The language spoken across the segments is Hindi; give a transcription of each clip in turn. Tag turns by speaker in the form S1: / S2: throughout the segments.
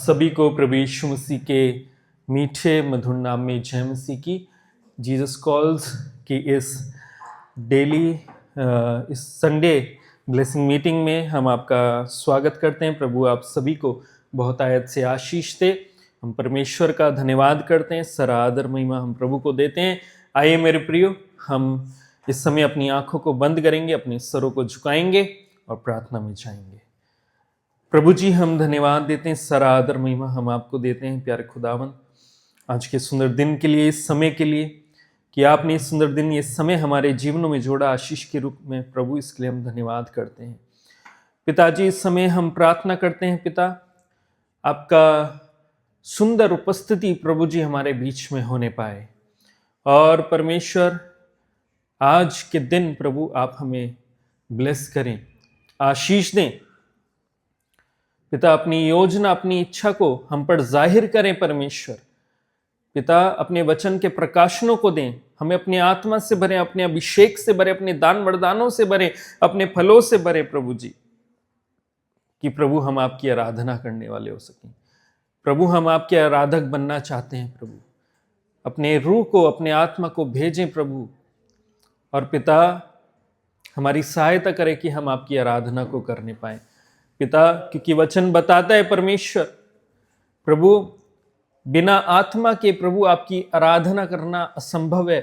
S1: सभी को प्रभु यीशु मसीह के मीठे मधुर नाम में जय मसीह की। जीसस कॉल्स की इस डेली इस संडे ब्लेसिंग मीटिंग में हम आपका स्वागत करते हैं। प्रभु आप सभी को बहुत आयत से आशीष दे। हम परमेश्वर का धन्यवाद करते हैं, सारा आदर महिमा हम प्रभु को देते हैं। आइए मेरे प्रियो, हम इस समय अपनी आंखों को बंद करेंगे, अपने सरों को झुकाएंगे और प्रार्थना में जाएंगे। प्रभु जी, हम धन्यवाद देते हैं, सारा आदर महिमा हम आपको देते हैं प्यारे खुदावन, आज के सुंदर दिन के लिए, इस समय के लिए कि आपने इस सुंदर दिन, ये समय हमारे जीवनों में जोड़ा आशीष के रूप में। प्रभु इसके लिए हम धन्यवाद करते हैं। पिताजी, इस समय हम प्रार्थना करते हैं पिता, आपका सुंदर उपस्थिति प्रभु जी हमारे बीच में होने पाए। और परमेश्वर, आज के दिन प्रभु आप हमें ब्लेस करें, आशीष दें पिता। अपनी योजना, अपनी इच्छा को हम पर जाहिर करें परमेश्वर पिता। अपने वचन के प्रकाशनों को दें, हमें अपनी आत्मा से भरें, अपने अभिषेक से भरें, अपने दान वरदानों से भरें, अपने फलों से भरें प्रभु जी, कि प्रभु हम आपकी आराधना करने वाले हो सकें। प्रभु हम आपके आराधक बनना चाहते हैं प्रभु। अपने रूह को, अपने आत्मा को भेजें प्रभु। और पिता, हमारी सहायता करें कि हम आपकी आराधना को करने पाएं पिता, क्योंकि वचन बताता है परमेश्वर प्रभु, बिना आत्मा के प्रभु आपकी आराधना करना असंभव है।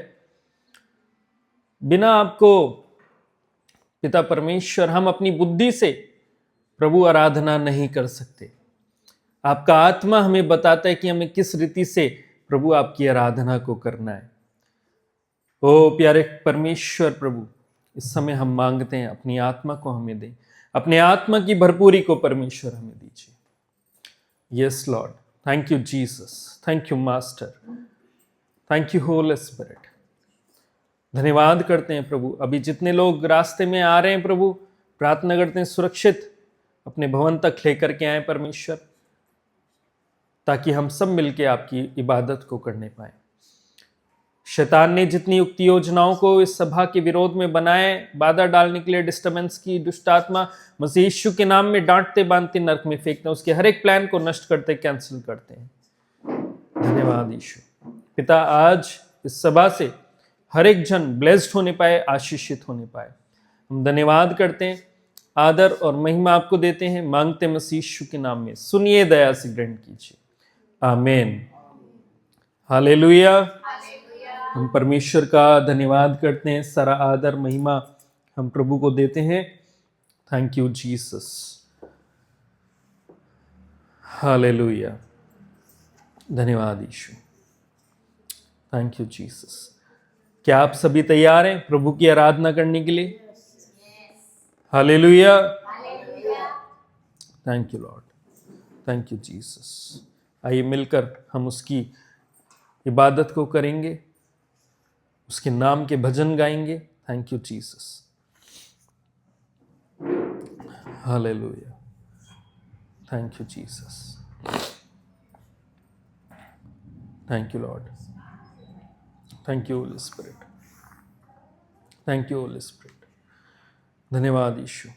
S1: बिना आपको पिता परमेश्वर हम अपनी बुद्धि से प्रभु आराधना नहीं कर सकते। आपका आत्मा हमें बताता है कि हमें किस रीति से प्रभु आपकी आराधना को करना है। ओ प्यारे परमेश्वर प्रभु, इस समय हम मांगते हैं अपनी आत्मा को हमें दें, अपने आत्मा की भरपूरी को परमेश्वर हमें दीजिए। Yes Lord, thank you Jesus, thank you master, thank you holy spirit. धन्यवाद करते हैं प्रभु। अभी जितने लोग रास्ते में आ रहे हैं प्रभु, प्रार्थना करते हैं सुरक्षित अपने भवन तक लेकर के आए परमेश्वर, ताकि हम सब मिलके आपकी इबादत को करने पाए। शैतान ने जितनी युक्ति योजनाओं को इस सभा के विरोध में बनाए, बाधा डालने के लिए, डिस्टर्बेंस की दुष्ट आत्मा मसीह यीशु के नाम में डांटते बांधते नरक में फेंकते हैं, उसके हर एक प्लान को नष्ट करते, कैंसिल करते हैं। धन्यवाद यीशु पिता, आज इस सभा से हर एक जन ब्लेस्ड होने पाए, आशीषित होने पाए। हम धन्यवाद करते हैं, आदर और महिमा आपको देते हैं, मांगते मसीह यीशु के नाम में, सुनिए, दया से ग्रहण कीजिए, आमीन। हालेलुया। हम परमेश्वर का धन्यवाद करते हैं, सारा आदर महिमा हम प्रभु को देते हैं। Thank you Jesus, hallelujah. धन्यवाद यीशु, थैंक यू जीसस। क्या आप सभी तैयार हैं प्रभु की आराधना करने के लिए? Hallelujah, thank you Lord, thank you Jesus. आइए मिलकर हम उसकी इबादत को करेंगे, उसके नाम के भजन गाएंगे। Thank you Jesus, hallelujah, thank you Jesus, thank you Lord, thank you holy spirit, thank you holy spirit. धन्यवाद यीशु,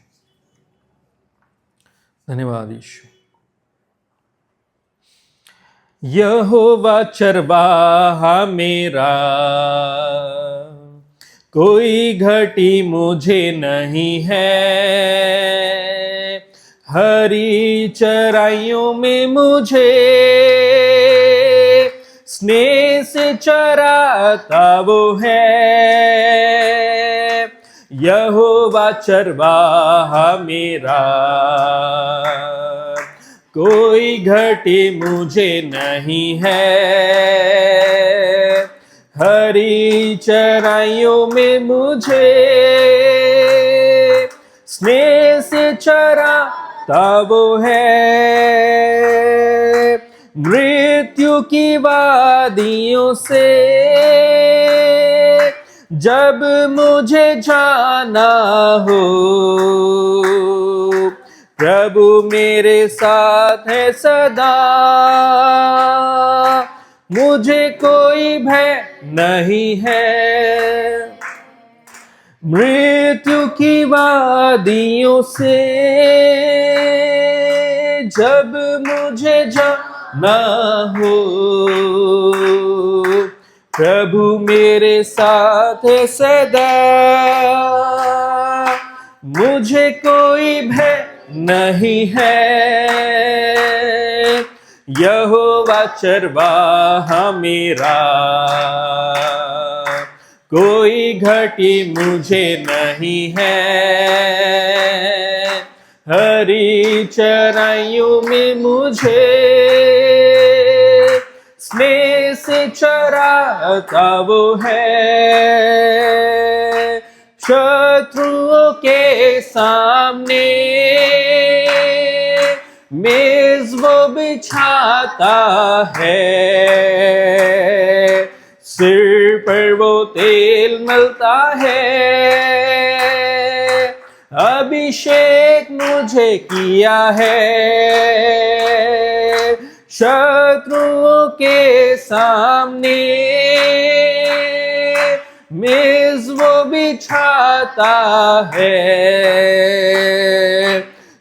S1: धन्यवाद यीशु। यहोवा चरवाहा मेरा, कोई घटी मुझे नहीं है। हरी चराइयों में मुझे स्नेह से चराता वो है। यहोवा चरवाहा मेरा, कोई घटी मुझे नहीं है। हरी चराइयों में मुझे स्नेह से चराता वो है। मृत्यु की वादियों से जब मुझे जाना हो, प्रभु मेरे साथ है सदा। मुझे कोई भय नहीं है। मृत्यु की वादियों से जब मुझे जाना हो, प्रभु मेरे साथ है सदा, मुझे कोई भय नहीं है, यहोवा चरवाहा मेरा, कोई घटी मुझे नहीं है, हरी चराइयों में मुझे स्नेह से चराता वो है, शत्रुओं के सामने मेज वो बिछाता है, सिर पर वो तेल मलता है, अभिषेक मुझे किया है, शत्रुओं के सामने मेज वो बिछाता है,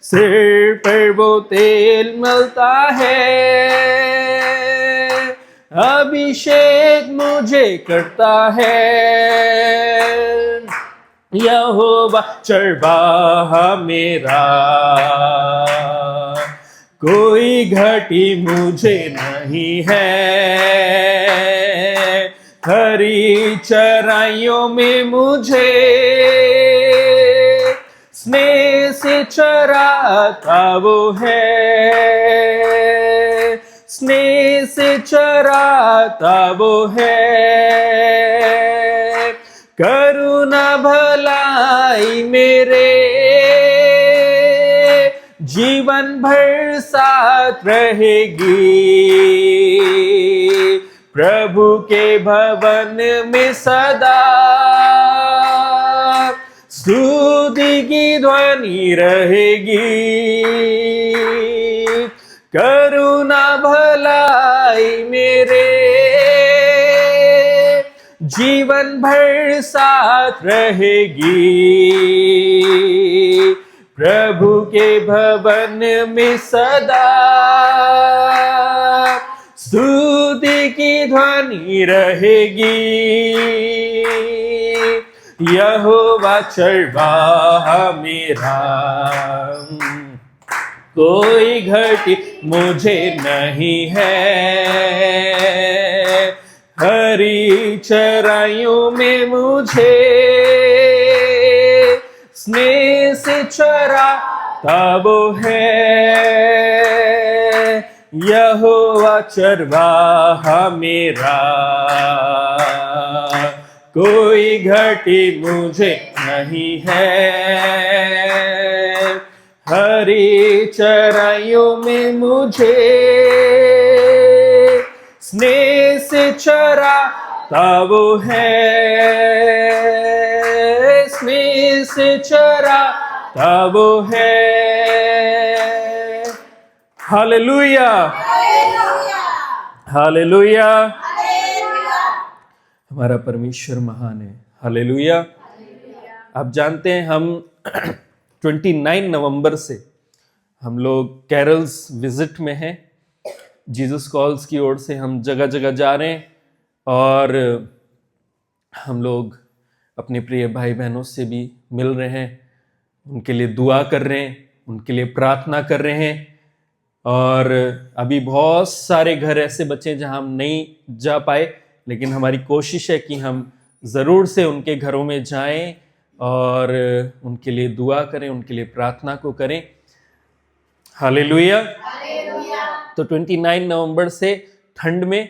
S1: सिर पर वो तेल मलता है, अभिषेक मुझे करता है, यहोवा चरवाहा मेरा, कोई घटी मुझे नहीं है, हरी चराइयों में मुझे स्नेह से चराता वो है, स्नेह से चराता वो है, करुणा भलाई मेरे जीवन भर साथ रहेगी, प्रभु के भवन में सदा स्तुति की ध्वनि रहेगी, करुणा भलाई मेरे जीवन भर साथ रहेगी, प्रभु के भवन में सदा स्तुति की ध्वनि रहेगी, यहोवा चरवाहा मेरा, कोई घटी मुझे नहीं है, हरी चराइयों में मुझे स्नेह से चराता वो है, यहोवा चरवाहा मेरा, कोई घटी मुझे नहीं है, हरी चराइयों में मुझे स्नेह से चराता वो है, स्नेह से चराता वो है, हालेलुया हालेलुया, हमारा परमेश्वर महान है, हालेलुया। आप जानते हैं हम 29 नवंबर से हम लोग कैरल्स विजिट में हैं, जीसस कॉल्स की ओर से हम जगह जगह जा रहे हैं और हम लोग अपने प्रिय भाई बहनों से भी मिल रहे हैं, उनके लिए दुआ कर रहे हैं, उनके लिए प्रार्थना कर रहे हैं। और अभी बहुत सारे घर ऐसे बचे जहां हम नहीं जा पाए, लेकिन हमारी कोशिश है कि हम ज़रूर से उनके घरों में जाएं और उनके लिए दुआ करें, उनके लिए प्रार्थना को करें। हालेलुया। तो 29 नवंबर से ठंड में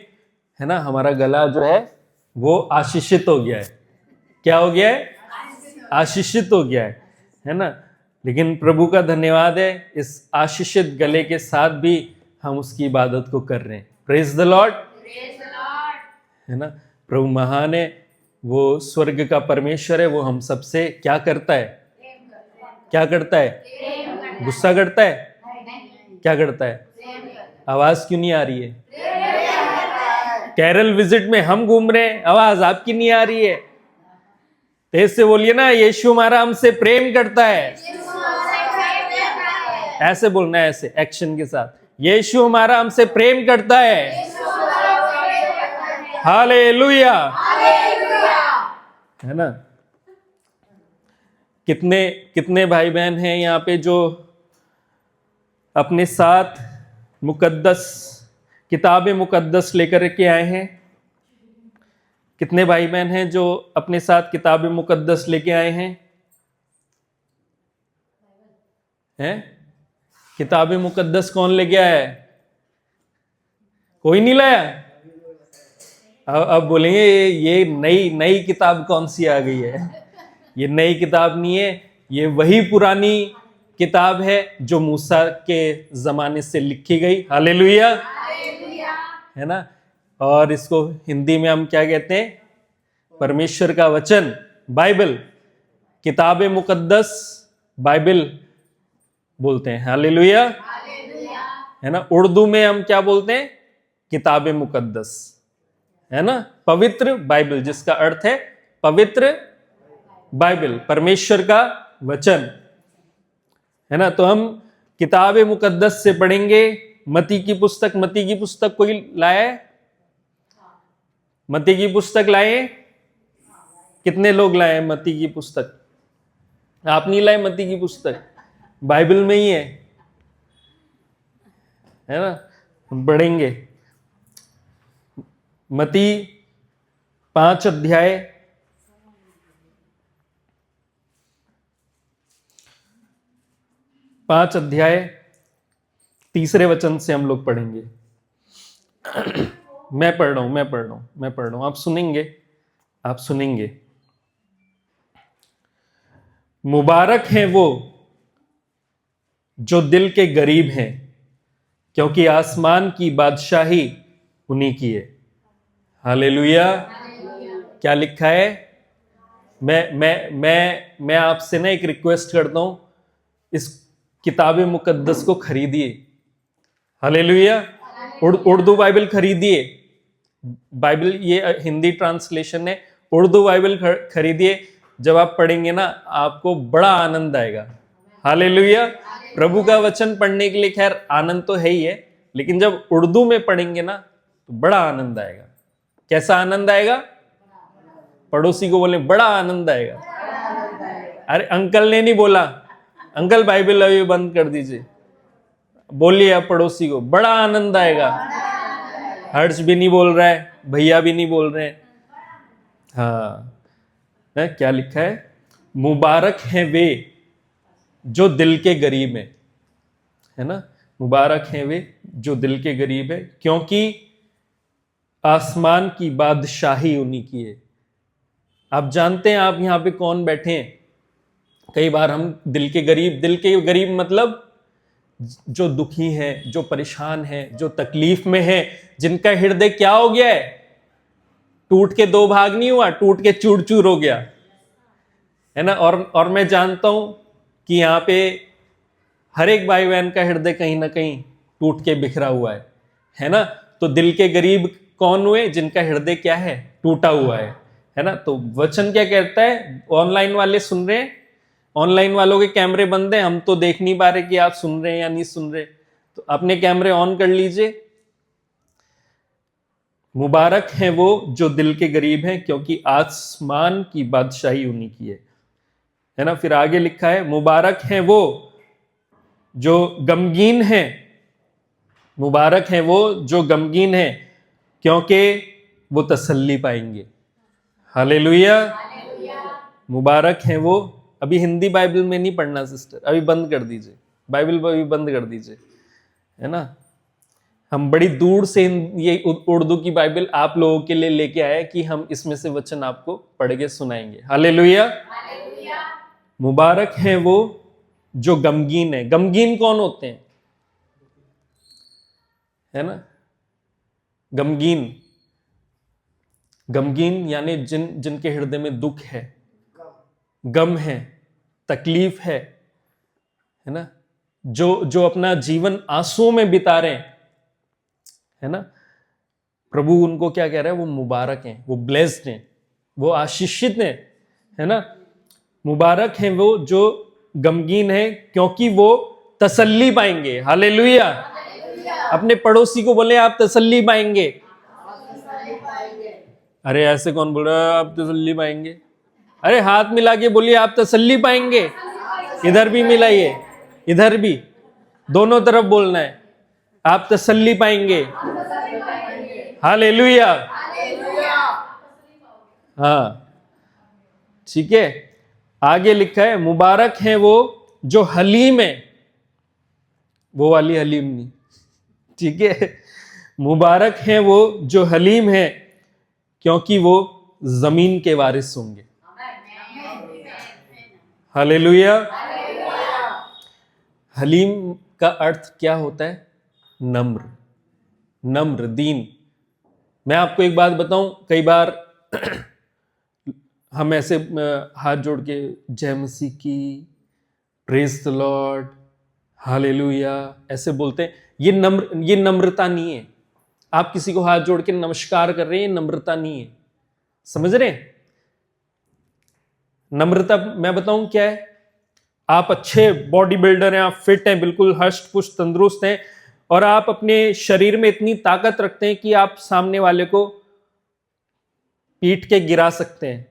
S1: है ना, हमारा गला जो है वो आशीषित हो गया है। क्या हो गया है? आशीषित हो गया है ना। लेकिन प्रभु का धन्यवाद है, इस आशीषित गले के साथ भी हम उसकी इबादत को कर रहे हैं। प्रेज द लॉर्ड, है ना। प्रभु महान है, वो स्वर्ग का परमेश्वर है, वो हम सबसे क्या करता है? क्या करता है? गुस्सा करता है? क्या करता है? आवाज क्यों नहीं आ रही है? केरल विजिट में हम घूम रहे हैं, आवाज आपकी नहीं आ रही है। तेज से बोलिए ना, यीशु हमारा हमसे प्रेम करता है। ऐसे बोलना है, ऐसे एक्शन के साथ, यीशु हमारा हमसे प्रेम करता है। हालेलुया, है ना। कितने कितने भाई बहन हैं यहाँ पे जो अपने साथ मुकद्दस, किताब मुकद्दस लेकर के आए हैं? कितने भाई बहन हैं जो अपने साथ किताब मुकद्दस लेके आए हैं? हैं? किताब मुकद्दस कौन लेके आया है? कोई नहीं लाया? अब बोलेंगे ये नई नई किताब कौन सी आ गई है? ये नई किताब नहीं है, ये वही पुरानी किताब है जो मूसा के जमाने से लिखी गई। हालेलुया, है ना। और इसको हिंदी में हम क्या कहते हैं? परमेश्वर का वचन, बाइबल, किताब मुकद्दस, बाइबल बोलते हैं। हालेलुया, है ना। उर्दू में हम क्या बोलते हैं? किताब मुकद्दस, है ना। पवित्र बाइबल, जिसका अर्थ है पवित्र बाइबल, परमेश्वर का वचन, है ना। तो हम किताब मुकद्दस से पढ़ेंगे मत्ती की पुस्तक। मत्ती की पुस्तक कोई लाए? मत्ती की पुस्तक लाए? कितने लोग लाए मत्ती की पुस्तक? आप नहीं लाए मत्ती की पुस्तक? बाइबल में ही है ना। हम पढ़ेंगे मत्ती 5 अध्याय 5 अध्याय 3 वचन से हम लोग पढ़ेंगे। मैं पढ़ रहा हूं, आप सुनेंगे। मुबारक हैं वो जो दिल के गरीब हैं, क्योंकि आसमान की बादशाही उन्हीं की है। हालेलुया। क्या लिखा है? मैं आपसे ना एक रिक्वेस्ट करता हूं, इस किताब मुकद्दस को खरीदिए। हालेलुया। उर्दू बाइबल खरीदिए। बाइबल ये हिंदी ट्रांसलेशन है, उर्दू बाइबल खरीदिए। जब आप पढ़ेंगे ना, आपको बड़ा आनंद आएगा। हालेलुया। प्रभु का वचन पढ़ने के लिए खैर आनंद तो है ही है, लेकिन जब उर्दू में पढ़ेंगे ना तो बड़ा आनंद आएगा। कैसा आनंद आएगा? पड़ोसी को बोले बड़ा आनंद आएगा। अरे अंकल ने नहीं बोला, अंकल बाइबल अभी बंद कर दीजिए। बोलिए आप पड़ोसी को, बड़ा आनंद आएगा। हर्ष भी नहीं बोल रहा है, भैया भी नहीं बोल रहे हैं। हाँ, क्या लिखा है? मुबारक हैं वे जो दिल के गरीब हैं, है ना। मुबारक हैं वे जो दिल के गरीब है, क्योंकि आसमान की बादशाही उन्हीं की है। आप जानते हैं आप यहां पे कौन बैठे हैं? कई बार हम दिल के गरीब मतलब जो दुखी हैं, जो परेशान हैं, जो तकलीफ में हैं, जिनका हृदय क्या हो गया है? टूट के 2 भाग नहीं हुआ, टूट के चूर चूर हो गया, है ना। और मैं जानता हूं कि यहाँ पे हर एक भाई बहन का हृदय कहीं ना कहीं टूट के बिखरा हुआ है ना। तो दिल के गरीब कौन हुए? जिनका हृदय क्या है? टूटा हुआ है ना। तो वचन क्या कहता है? ऑनलाइन वाले सुन रहे हैं? ऑनलाइन वालों के कैमरे बंद हैं, हम तो देख नहीं पा रहे कि आप सुन रहे हैं या नहीं सुन रहे, तो अपने कैमरे ऑन कर लीजिए। मुबारक हैं वो जो दिल के गरीब हैं, क्योंकि आसमान की बादशाही उन्हीं की है ना। फिर आगे लिखा है, मुबारक हैं वो जो गमगीन हैं। मुबारक हैं वो जो गमगीन हैं, क्योंकि वो तसल्ली पाएंगे। हालेलुया। मुबारक हैं वो। अभी हिंदी बाइबल में नहीं पढ़ना सिस्टर, अभी बंद कर दीजिए, बाइबल अभी बंद कर दीजिए, है ना। हम बड़ी दूर से ये उर्दू की बाइबल आप लोगों के लिए लेके आए कि हम इसमें से वचन आपको पढ़ के सुनाएंगे। हालेलुया। मुबारक हैं वो जो गमगीन है। गमगीन कौन होते हैं? है ना। गमगीन यानी जिनके हृदय में दुख है, गम है, तकलीफ है ना। जो अपना जीवन आंसुओं में बिता रहे हैं, है ना। प्रभु उनको क्या कह रहा है? वो मुबारक हैं, वो ब्लेस्ड हैं, वो आशीषित हैं, है ना। मुबारक हैं वो जो गमगीन है, क्योंकि वो तसल्ली पाएंगे। हालेलुया। अपने पड़ोसी को बोले आप तसल्ली पाएंगे। अरे ऐसे कौन बोल रहा है आप तसल्ली पाएंगे? अरे हाथ मिला के बोलिए आप तसल्ली पाएंगे। इधर भी मिलाइए, इधर भी, दोनों तरफ बोलना है, आप तसल्ली पाएंगे। हालेलुया। हाँ, ठीक है। आगे लिखा है मुबारक है वो जो हलीम है, वो वाली हलीम नहीं, ठीक है। मुबारक है वो जो हलीम है, क्योंकि वो जमीन के वारिस होंगे। हालेलुया। हलीम का अर्थ क्या होता है? नम्र, नम्र, दीन। मैं आपको एक बात बताऊं, कई बार हम ऐसे हाथ जोड़ के जय मसीह की, प्रेज द लॉर्ड, हालेलुया ऐसे बोलते हैं। ये नम्रता नहीं है। आप किसी को हाथ जोड़ के नमस्कार कर रहे हैं, ये नम्रता नहीं है। समझ रहे हैं? नम्रता मैं बताऊं क्या है? आप अच्छे बॉडी बिल्डर हैं, आप फिट हैं, बिल्कुल हष्ट पुष्ट तंदुरुस्त हैं, और आप अपने शरीर में इतनी ताकत रखते हैं कि आप सामने वाले को पीट के गिरा सकते हैं,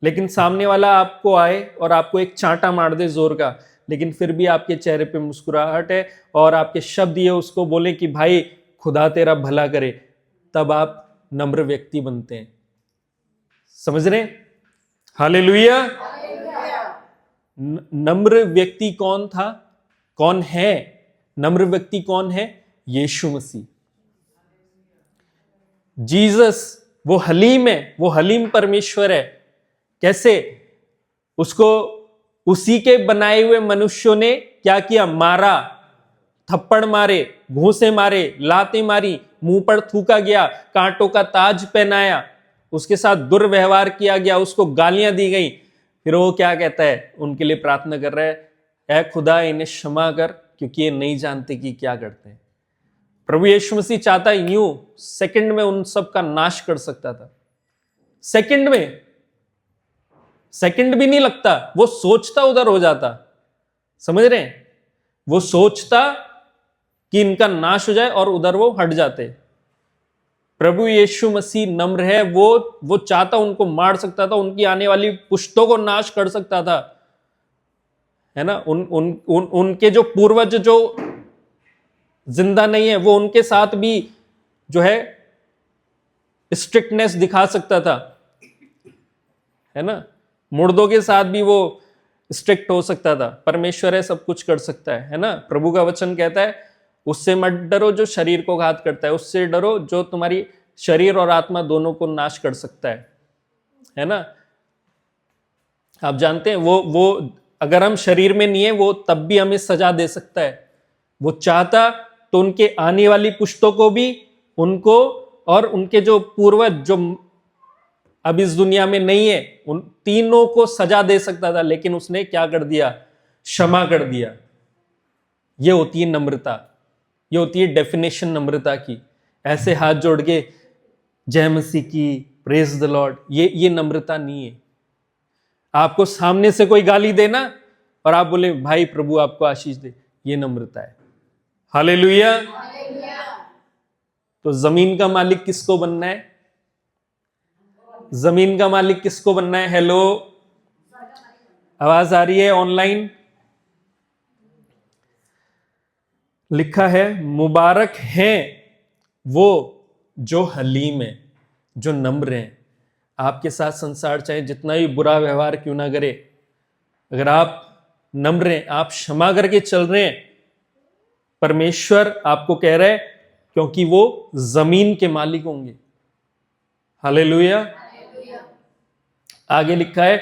S1: लेकिन सामने वाला आपको आए और आपको एक चांटा मार दे जोर का, लेकिन फिर भी आपके चेहरे पे मुस्कुराहट है और आपके शब्द ये उसको बोले कि भाई खुदा तेरा भला करे, तब आप नम्र व्यक्ति बनते हैं। समझ रहे हैं? हालेलुया। नम्र व्यक्ति कौन था, कौन है? नम्र व्यक्ति कौन है? यीशु मसीह, जीसस। वो हलीम है, वो हलीम परमेश्वर है। कैसे? उसको उसी के बनाए हुए मनुष्यों ने क्या किया? मारा, थप्पड़ मारे, घूंसे मारे, लातें मारी, मुंह पर थूका गया, कांटों का ताज पहनाया, उसके साथ दुर्व्यवहार किया गया, उसको गालियां दी गई। फिर वो क्या कहता है? उनके लिए प्रार्थना कर रहा है, ऐ खुदा इन्हें क्षमा कर, क्योंकि ये नहीं जानते कि क्या करते हैं। प्रभु यीशु मसीह चाहता यूं सेकंड में उन सब का नाश कर सकता था। सेकंड में, सेकंड भी नहीं लगता, वो सोचता उधर हो जाता। समझ रहे हैं? वो सोचता कि इनका नाश हो जाए और उधर वो हट जाते। प्रभु यीशु मसीह नम्र है, वो चाहता उनको मार सकता था, उनकी आने वाली पुश्तों को नाश कर सकता था, है ना। उनके जो पूर्वज जो जिंदा नहीं है, वो उनके साथ भी जो है स्ट्रिक्टनेस दिखा सकता था, है ना। मुर्दों के साथ भी वो स्ट्रिक्ट हो सकता था। परमेश्वर है, सब कुछ कर सकता है ना। प्रभु का वचन कहता है उससे मत डरो जो शरीर को घात करता है, उससे डरो जो तुम्हारी शरीर और आत्मा दोनों को नाश कर सकता है ना। आप जानते हैं वो अगर हम शरीर में नहीं है, वो तब भी हमें सजा दे सकता है। वो चाहता तो उनके आने वाली पुश्तों को भी, उनको और उनके जो पूर्वज जो अब इस दुनिया में नहीं है, उन तीनों को सजा दे सकता था, लेकिन उसने क्या कर दिया? क्षमा कर दिया। ये होती है नम्रता, ये होती है डेफिनेशन नम्रता की। ऐसे हाथ जोड़ के जय मसीह की, प्रेज द लॉर्ड, ये नम्रता नहीं है। आपको सामने से कोई गाली देना और आप बोले भाई प्रभु आपको आशीष दे, ये नम्रता है। हालेलुया। तो जमीन का मालिक किसको बनना है? जमीन का मालिक किसको बनना है? हेलो, आवाज आ रही है ऑनलाइन? लिखा है मुबारक है वो जो हलीम है, जो नम्र है। आपके साथ संसार चाहे जितना ही बुरा व्यवहार क्यों ना करे, अगर आप नम्र हैं, आप क्षमा करके चल रहे हैं, परमेश्वर आपको कह रहा है, क्योंकि वो जमीन के मालिक होंगे। हालेलुया। आगे लिखा है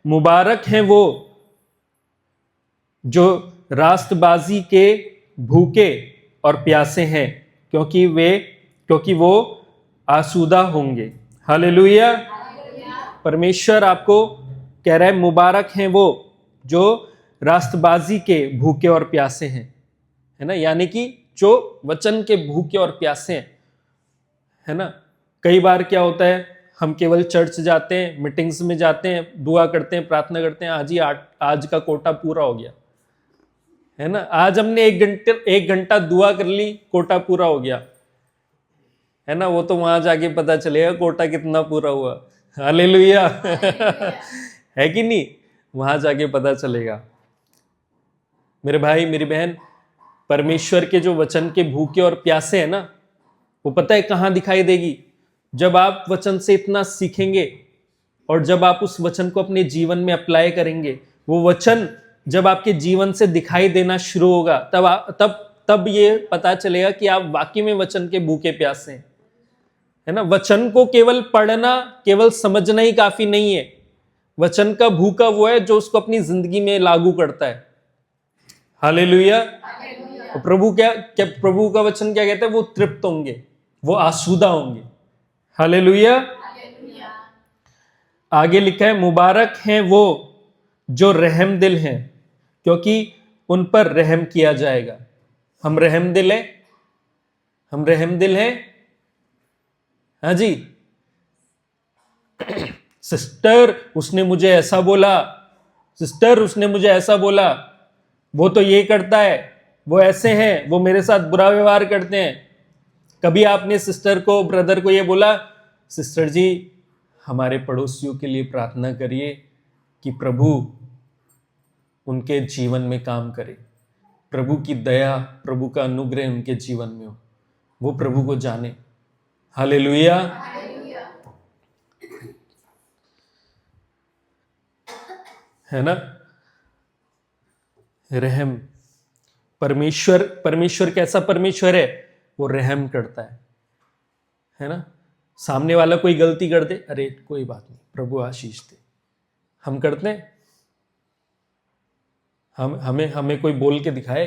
S1: मुबारक है वो जो रास्तबाजी के भूखे और प्यासे हैं, क्योंकि वो आसूदा होंगे। हालेलुया। परमेश्वर आपको कह रहा है मुबारक हैं वो जो रास्तबाजी के भूखे और प्यासे हैं, है ना, यानी कि जो वचन के भूखे और प्यासे हैं, है ना। कई बार क्या होता है, हम केवल चर्च जाते हैं, मीटिंग्स में जाते हैं, दुआ करते हैं, प्रार्थना करते हैं, आज का कोटा पूरा हो गया, है ना। आज हमने 1 घंटा दुआ कर ली, कोटा पूरा हो गया, है ना। वो तो वहां जाके पता चलेगा कोटा कितना पूरा हुआ। हालेलुया। है कि नहीं, वहां जाके पता चलेगा। मेरे भाई मेरी बहन, परमेश्वर के जो वचन के भूखे और प्यासे हैं ना, वो पता है कहां दिखाई देगी? जब आप वचन से इतना सीखेंगे और जब आप उस वचन को अपने जीवन में अप्लाई करेंगे, वो वचन जब आपके जीवन से दिखाई देना शुरू होगा, तब ये पता चलेगा कि आप वाकई में वचन के भूखे प्यासे हैं, है ना। वचन को केवल पढ़ना, केवल समझना ही काफी नहीं है। वचन का भूखा वो है जो उसको अपनी जिंदगी में लागू करता है। हालेलुया। तो प्रभु प्रभु का वचन क्या कहता है? वो तृप्त होंगे, वो आसूदा होंगे। हालेलुया। आगे लिखा है, मुबारक हैं वो जो रहम दिल हैं, क्योंकि उन पर रहम किया जाएगा। हम रहम दिल हैं, हम रहम दिल हैं। हाँ जी। सिस्टर उसने मुझे ऐसा बोला, सिस्टर उसने मुझे ऐसा बोला, वो तो ये करता है, वो ऐसे हैं, वो मेरे साथ बुरा व्यवहार करते हैं। कभी आपने सिस्टर को, ब्रदर को ये बोला, सिस्टर जी हमारे पड़ोसियों के लिए प्रार्थना करिए कि प्रभु उनके जीवन में काम करे, प्रभु की दया, प्रभु का अनुग्रह उनके जीवन में हो, वो प्रभु को जाने। हालेलुया। है ना। रहम, परमेश्वर कैसा परमेश्वर है? वो रहम करता है ना। सामने वाला कोई गलती कर दे, अरे कोई बात नहीं, प्रभु आशीष दे। हम करते हैं? हमें कोई बोल के दिखाए?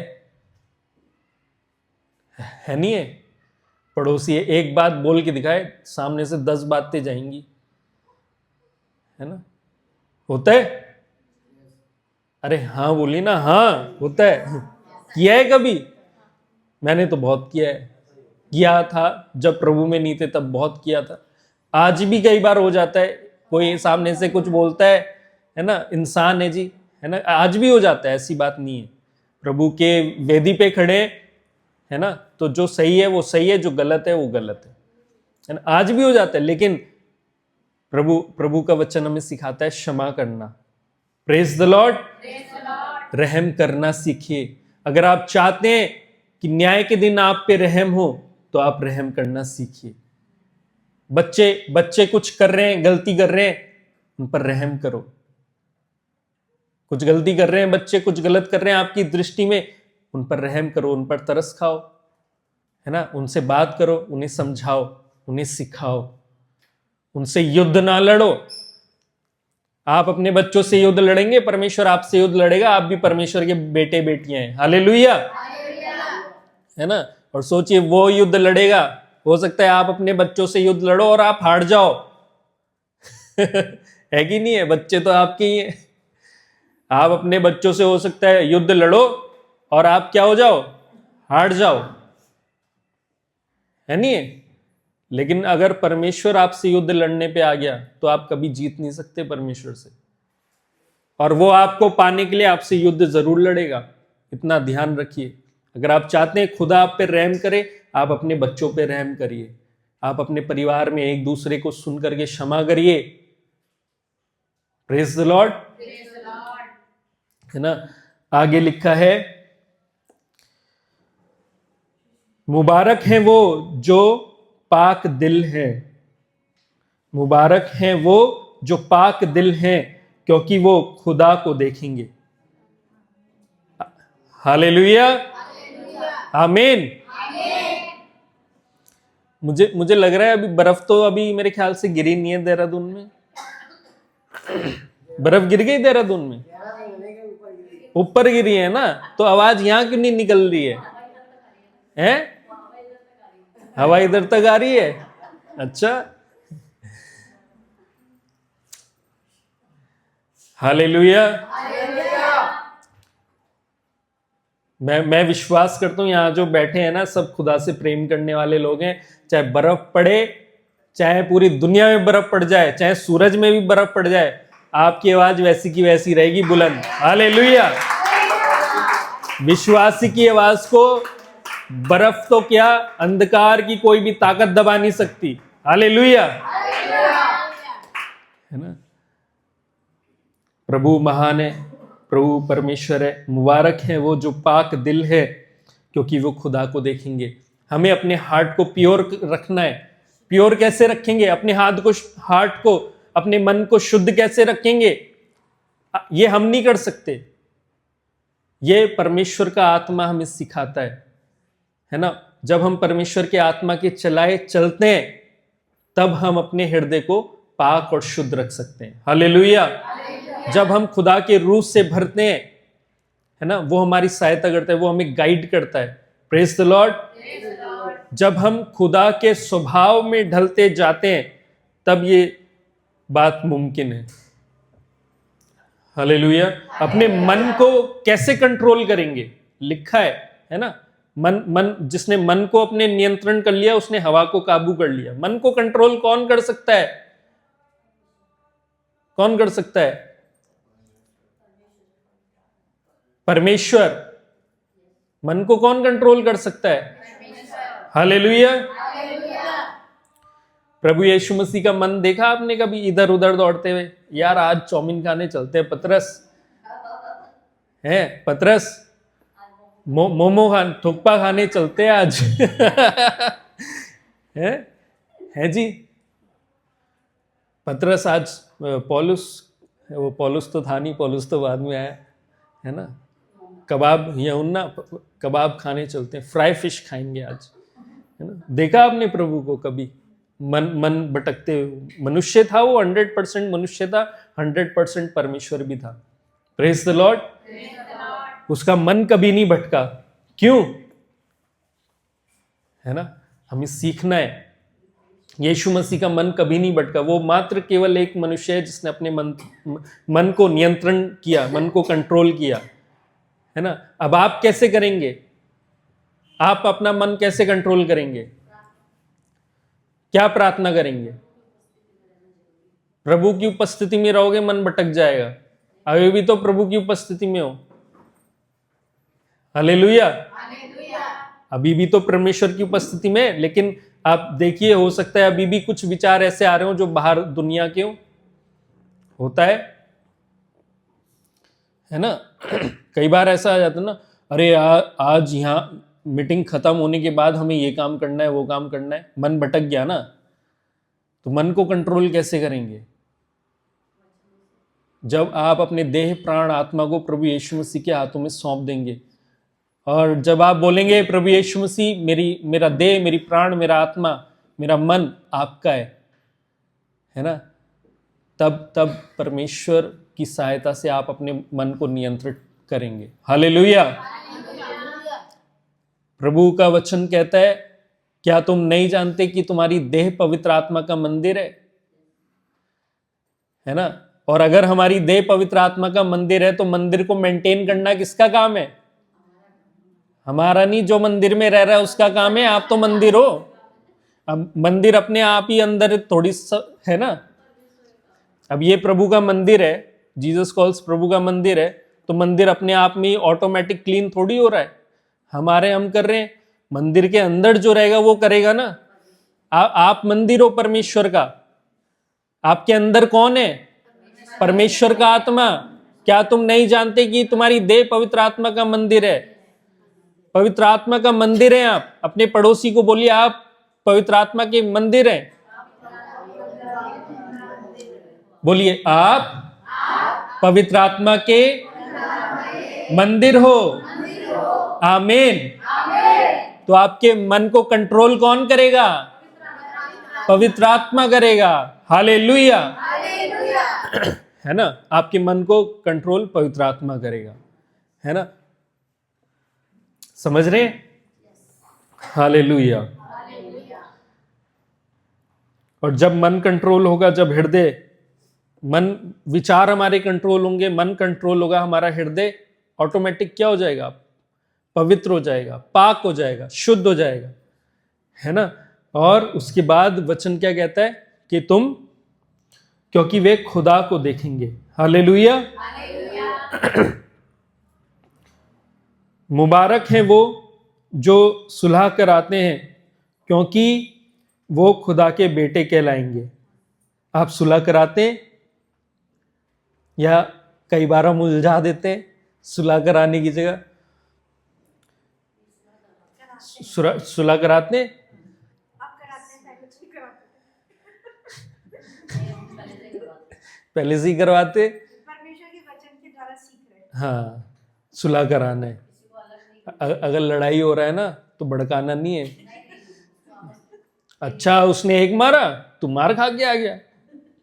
S1: है नहीं है। पड़ोसी एक बात बोल के दिखाए, सामने से 10 बातें जाएंगी, है ना। होता है? अरे हाँ बोली ना, हाँ होता है। किया है कभी? मैंने तो बहुत किया था जब प्रभु में नहीं थे, तब बहुत किया था। आज भी कई बार हो जाता है, कोई सामने से कुछ बोलता है ना, इंसान है जी, है ना। आज भी हो जाता है, ऐसी बात नहीं है। प्रभु के वेदी पे खड़े, है ना, तो जो सही है वो सही है, जो गलत है वो गलत है ना। आज भी हो जाता है, लेकिन प्रभु का वचन हमें सिखाता है क्षमा करना। Praise the Lord. रहम करना सीखिए। अगर आप चाहते हैं कि न्याय के दिन आप पे रहम हो, तो आप रहम करना सीखिए। बच्चे कुछ कर रहे हैं, गलती कर रहे हैं, उन पर रहम करो। कुछ गलती कर रहे हैं बच्चे, कुछ गलत कर रहे हैं आपकी दृष्टि में, उन पर रहम करो, उन पर तरस खाओ, है ना। उनसे बात करो, उन्हें समझाओ, उन्हें सिखाओ, उनसे युद्ध ना लड़ो। आप अपने बच्चों से युद्ध लड़ेंगे, परमेश्वर आपसे युद्ध लड़ेगा। आप भी परमेश्वर के बेटे बेटियां हैं। हालेलुया। है ना। और सोचिए, वो युद्ध लड़ेगा, हो सकता है आप अपने बच्चों से युद्ध लड़ो और आप हार जाओ। है कि नहीं है? बच्चे तो आपके ही हैं। आप अपने बच्चों से हो सकता है युद्ध लड़ो और आप क्या हो जाओ? हार जाओ। है नहीं है? लेकिन अगर परमेश्वर आपसे युद्ध लड़ने पे आ गया, तो आप कभी जीत नहीं सकते परमेश्वर से। और वो आपको पाने के लिए आपसे युद्ध जरूर लड़ेगा, इतना ध्यान रखिए। अगर आप चाहते हैं खुदा आप पे रहम करे, आप अपने बच्चों पे रहम करिए। आप अपने परिवार में एक दूसरे को सुन करके क्षमा करिए। Praise the Lord. है ना। आगे लिखा है, मुबारक हैं वो जो पाक दिल है। मुबारक हैं वो जो पाक दिल हैं, क्योंकि वो खुदा को देखेंगे। हालेलुया। आमीन। मुझे लग रहा है अभी बर्फ तो अभी मेरे ख्याल से गिरी नहीं है देहरादून में। बर्फ गिर गई देहरादून में? ऊपर गिरी है ना, तो आवाज यहां क्यों नहीं निकल रही है? हैं? हवा इधर तक आ रही है? अच्छा। हालेलुया। मैं विश्वास करता हूं यहां जो बैठे हैं ना, सब खुदा से प्रेम करने वाले लोग हैं। चाहे बर्फ पड़े, चाहे पूरी दुनिया में बर्फ पड़ जाए, चाहे सूरज में भी बर्फ पड़ जाए, आपकी आवाज वैसी की वैसी रहेगी, बुलंद। हालेलुया। विश्वासी की आवाज को बर्फ तो क्या, अंधकार की कोई भी ताकत दबा नहीं सकती। हालेलुया, है ना। प्रभु महान है, प्रभु परमेश्वर है। मुबारक है वो जो पाक दिल है, क्योंकि वो खुदा को देखेंगे। हमें अपने हार्ट को प्योर रखना है। प्योर कैसे रखेंगे? अपने हार्ट को, अपने मन को शुद्ध कैसे रखेंगे? ये हम नहीं कर सकते, ये परमेश्वर का आत्मा हमें सिखाता है ना। जब हम परमेश्वर के आत्मा के चलाए चलते हैं, तब हम अपने हृदय को पाक और शुद्ध रख सकते हैं। हालेलुया। जब हम खुदा के रूह से भरते हैं, है ना, वो हमारी सहायता करता है, वो हमें गाइड करता है। Praise the Lord. जब हम खुदा के स्वभाव में ढलते जाते हैं, तब ये बात मुमकिन है। हालेलुया। अपने मन को कैसे कंट्रोल करेंगे? लिखा है ना। मन जिसने मन को अपने नियंत्रण कर लिया, उसने हवा को काबू कर लिया। मन को कंट्रोल कौन कर सकता है? कौन कर सकता है? परमेश्वर। मन को कौन कंट्रोल कर सकता है? हालेलुया। प्रभु यीशु मसीह का मन देखा आपने कभी इधर उधर दौड़ते हुए? यार आज चाउमीन खाने चलते हैं पतरस, है पतरस, मोमो थुक्पा खाने चलते हैं आज। है जी। पतरस आज पौलुस, वो पौलुस तो था नहीं, पौलुस तो बाद में आया, है ना। कबाब, यूहन्ना कबाब खाने चलते हैं, फ्राई फिश खाएंगे आज, है ना। देखा आपने प्रभु को कभी मन भटकते हुए? मनुष्य था वो, 100% मनुष्य था, 100% परमेश्वर भी था। Praise the Lord. उसका मन कभी नहीं भटका। क्यों? है ना। हमें सीखना है। यीशु मसीह का मन कभी नहीं भटका। वो मात्र केवल एक मनुष्य है जिसने अपने मन को नियंत्रण किया, मन को कंट्रोल किया, है ना। अब आप कैसे करेंगे? आप अपना मन कैसे कंट्रोल करेंगे? क्या प्रार्थना करेंगे? प्रभु की उपस्थिति में रहोगे, मन भटक जाएगा। अभी भी तो प्रभु की उपस्थिति में हो। हालेलुया। अभी भी तो परमेश्वर की उपस्थिति में, लेकिन आप देखिए, हो सकता है अभी भी कुछ विचार ऐसे आ रहे हो जो बाहर दुनिया के हो। होता है ना। कई बार ऐसा आ जाता है ना, अरे आज यहाँ मीटिंग खत्म होने के बाद हमें ये काम करना है, वो काम करना है। मन भटक गया ना, तो मन को कंट्रोल कैसे करेंगे? जब आप अपने देह प्राण आत्मा को प्रभु यीशु मसीह के हाथों में सौंप देंगे, और जब आप बोलेंगे प्रभु यीशु मसीह, मेरा देह, मेरी प्राण, मेरा आत्मा, मेरा मन आपका है ना, तब परमेश्वर की सहायता से आप अपने मन को नियंत्रित करेंगे। हालेलुया। प्रभु का वचन कहता है, क्या तुम नहीं जानते कि तुम्हारी देह पवित्र आत्मा का मंदिर है ना। और अगर हमारी देह पवित्र आत्मा का मंदिर है, तो मंदिर को मेंटेन करना किसका काम है? हमारा नहीं, जो मंदिर में रह रहा है उसका काम है। आप तो मंदिर हो। अब मंदिर अपने आप ही अंदर थोड़ी है ना। अब ये प्रभु का मंदिर है, जीसस कॉल्स प्रभु का मंदिर है, तो मंदिर अपने आप में ऑटोमेटिक क्लीन थोड़ी हो रहा है। हमारे हम कर रहे हैं। मंदिर के अंदर जो रहेगा वो करेगा ना। आप मंदिर हो परमेश्वर का। आपके अंदर कौन है? परमेश्वर का आत्मा। क्या तुम नहीं जानते कि तुम्हारी देह पवित्र आत्मा का मंदिर है? पवित्र आत्मा का मंदिर है आप। अपने पड़ोसी को बोलिए, आप पवित्र आत्मा के मंदिर हैं। बोलिए, आप पवित्र आत्मा के मंदिर हो। आमीन। तो आपके मन को कंट्रोल कौन करेगा? पवित्र आत्मा करेगा। हालेलुया। है ना। आपके मन को कंट्रोल पवित्र आत्मा करेगा, है ना। समझ रहे हैं? हालेलुया। और जब मन कंट्रोल होगा, जब हृदय, मन, विचार हमारे कंट्रोल होंगे, मन कंट्रोल होगा, हमारा हृदय ऑटोमेटिक क्या हो जाएगा? पवित्र हो जाएगा, पाक हो जाएगा, शुद्ध हो जाएगा, है ना। और उसके बाद वचन क्या कहता है कि तुम, क्योंकि वे खुदा को देखेंगे। हालेलुया। मुबारक हैं वो जो सुलह कराते हैं, क्योंकि वो खुदा के बेटे कहलाएंगे। आप सुलह कराते हैं, या कई बार हम उलझा देते हैं सुलह कराने की जगह? सुलह कराते हैं? पहले से ही करवाते?
S2: परमेश्वर के वचन के द्वारा सीख रहे।
S1: हाँ, सुलह कराना है। अगर लड़ाई हो रहा है ना तो भड़काना नहीं है। अच्छा उसने एक मारा, तू मार खा के आ गया,